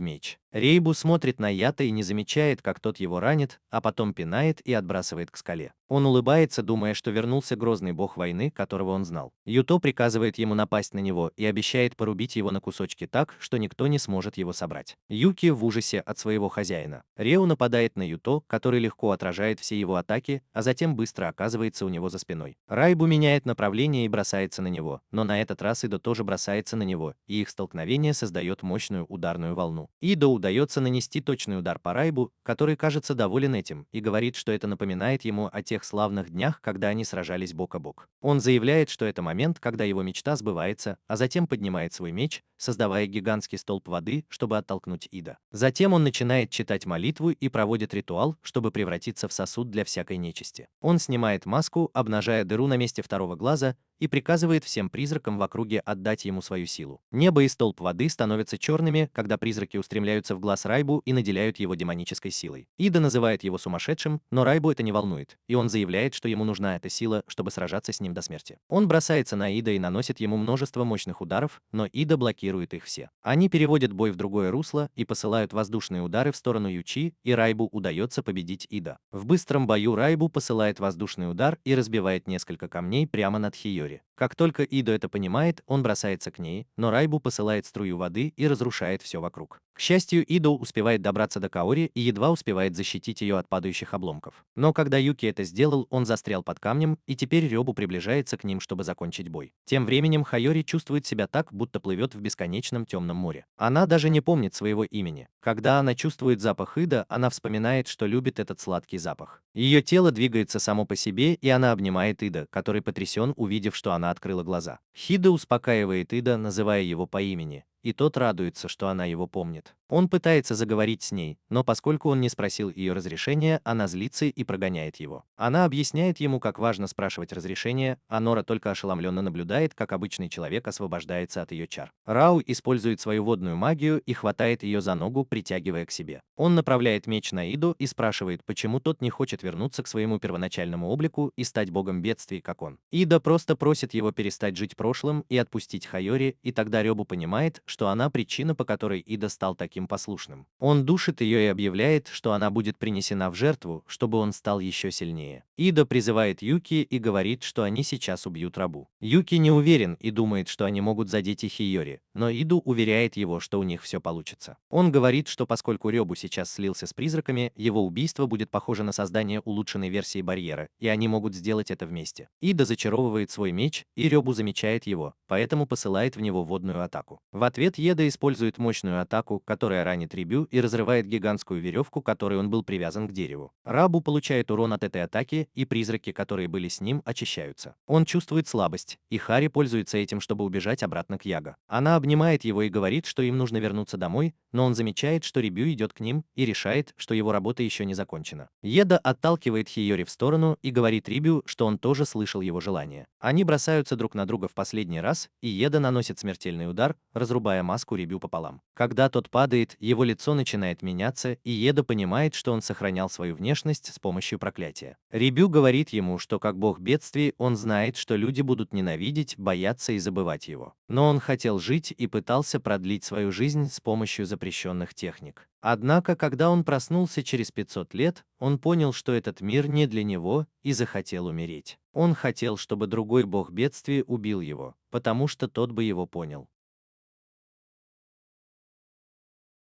Speaker 1: меч. Рейбу смотрит на Ята и не замечает, как тот его ранит, а потом пинает и отбрасывает к скале. Он улыбается, думая, что вернулся грозный бог войны, которого он знал. Юто приказывает ему напасть на него и обещает порубить его на кусочки так, что никто не сможет его собрать. Юки в ужасе от своего хозяина. Реу нападает на Юто, который легко отражает все его атаки, а затем быстро оказывается у него за спиной. Райбу меняет направление и бросается на него, но на этот раз Идо тоже бросается на него, и их столкновение создает мощную ударную волну. Идо удается нанести точный удар по Райбу, который кажется доволен этим, и говорит, что это напоминает ему о тех славных днях, когда они сражались бок о бок. Он заявляет, что это момент, когда его мечта сбывается, а затем поднимает свой меч, создавая гигантский столб воды, чтобы оттолкнуть Ида. Затем он начинает читать молитву и проводит ритуал, чтобы превратиться в сосуд для всякой нечисти. Он снимает маску, обнажая дыру на месте второго глаза, и приказывает всем призракам в округе отдать ему свою силу. Небо и столб воды становятся черными, когда призраки устремляются в глаз Райбу и наделяют его демонической силой. Ида называет его сумасшедшим, но Райбу это не волнует, и он заявляет, что ему нужна эта сила, чтобы сражаться с ним до смерти. Он бросается на Ида и наносит ему множество мощных ударов, но Ида блокирует их все. Они переводят бой в другое русло и посылают воздушные удары в сторону Ючи, и Райбу удается победить Ида. В быстром бою Райбу посылает воздушный удар и разбивает несколько камней прямо над Хиори. Как только Идо это понимает, он бросается к ней, но Райбу посылает струю воды и разрушает все вокруг. К счастью, Идо успевает добраться до Каори и едва успевает защитить ее от падающих обломков. Но когда Юки это сделал, он застрял под камнем, и теперь Рёбу приближается к ним, чтобы закончить бой. Тем временем Хайори чувствует себя так, будто плывет в бесконечном темном море. Она даже не помнит своего имени. Когда она чувствует запах Ида, она вспоминает, что любит этот сладкий запах. Ее тело двигается само по себе, и она обнимает Ида, который потрясен, увидев, что она открыла глаза. Хида успокаивает Ида, называя его по имени, и тот радуется, что она его помнит. Он пытается заговорить с ней, но поскольку он не спросил ее разрешения, она злится и прогоняет его. Она объясняет ему, как важно спрашивать разрешение, а Нора только ошеломленно наблюдает, как обычный человек освобождается от ее чар. Рау использует свою водную магию и хватает ее за ногу, притягивая к себе. Он направляет меч на Иду и спрашивает, почему тот не хочет вернуться к своему первоначальному облику и стать богом бедствий, как он. Ида просто просит его перестать жить прошлым и отпустить Хайори, и тогда Рёбу понимает, что она причина, по которой Ида стал таким послушным. Он душит ее и объявляет, что она будет принесена в жертву, чтобы он стал еще сильнее. Ида призывает Юки и говорит, что они сейчас убьют рабу. Юки не уверен и думает, что они могут задеть и Хиёри, но Иду уверяет его, что у них все получится. Он говорит, что поскольку Рёбу сейчас слился с призраками, его убийство будет похоже на создание улучшенной версии барьера, и они могут сделать это вместе. Ида зачаровывает свой меч, и Рёбу замечает его, поэтому посылает в него водную атаку. В ответ Еда использует мощную атаку, которая ранит Рибю и разрывает гигантскую веревку, которой он был привязан к дереву. Рабу получает урон от этой атаки, и призраки, которые были с ним, очищаются. Он чувствует слабость, и Хари пользуется этим, чтобы убежать обратно к Яго. Она обнимает его и говорит, что им нужно вернуться домой, но он замечает, что Рибю идет к ним, и решает, что его работа еще не закончена. Еда отталкивает Хиёри в сторону и говорит Рибю, что он тоже слышал его желание. Они бросаются друг на друга в последний раз, и Еда наносит смертельный удар, разрубая маску Рибю пополам. Когда тот падает, его лицо начинает меняться, и Еда понимает, что он сохранял свою внешность с помощью проклятия. Рибю говорит ему, что как бог бедствий он знает, что люди будут ненавидеть, бояться и забывать его. Но он хотел жить и пытался продлить свою жизнь с помощью запрещенных техник. Однако, когда он проснулся через 500 лет, он понял, что этот мир не для него, и захотел умереть. Он хотел, чтобы другой бог бедствий убил его, потому что тот бы его понял.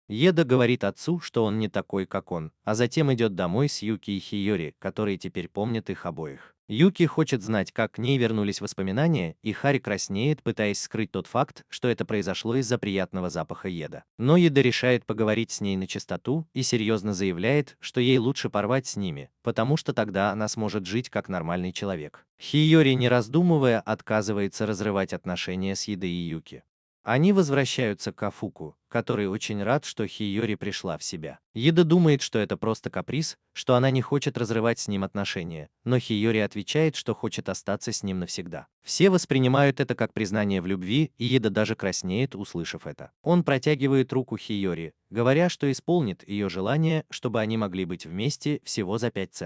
Speaker 1: Еда говорит отцу, что он не такой, как он, а затем идет домой с Юки и Хиёри, которые теперь помнят их обоих. Юки хочет знать, как к ней вернулись воспоминания, и Хари краснеет, пытаясь скрыть тот факт, что это произошло из-за приятного запаха Еда. Но Еда решает поговорить с ней на чистоту и серьезно заявляет, что ей лучше порвать с ними, потому что тогда она сможет жить как нормальный человек. Хиёри, не раздумывая, отказывается разрывать отношения с Едой и Юки. Они возвращаются к Кафуку, который очень рад, что Хиёри пришла в себя. Еда думает, что это просто каприз, что она не хочет разрывать с ним отношения, но Хиёри отвечает, что хочет остаться с ним навсегда. Все воспринимают это как признание в любви, и Еда даже краснеет, услышав это. Он протягивает руку Хиёри, говоря, что исполнит ее желание, чтобы они могли быть вместе всего за 5 центов.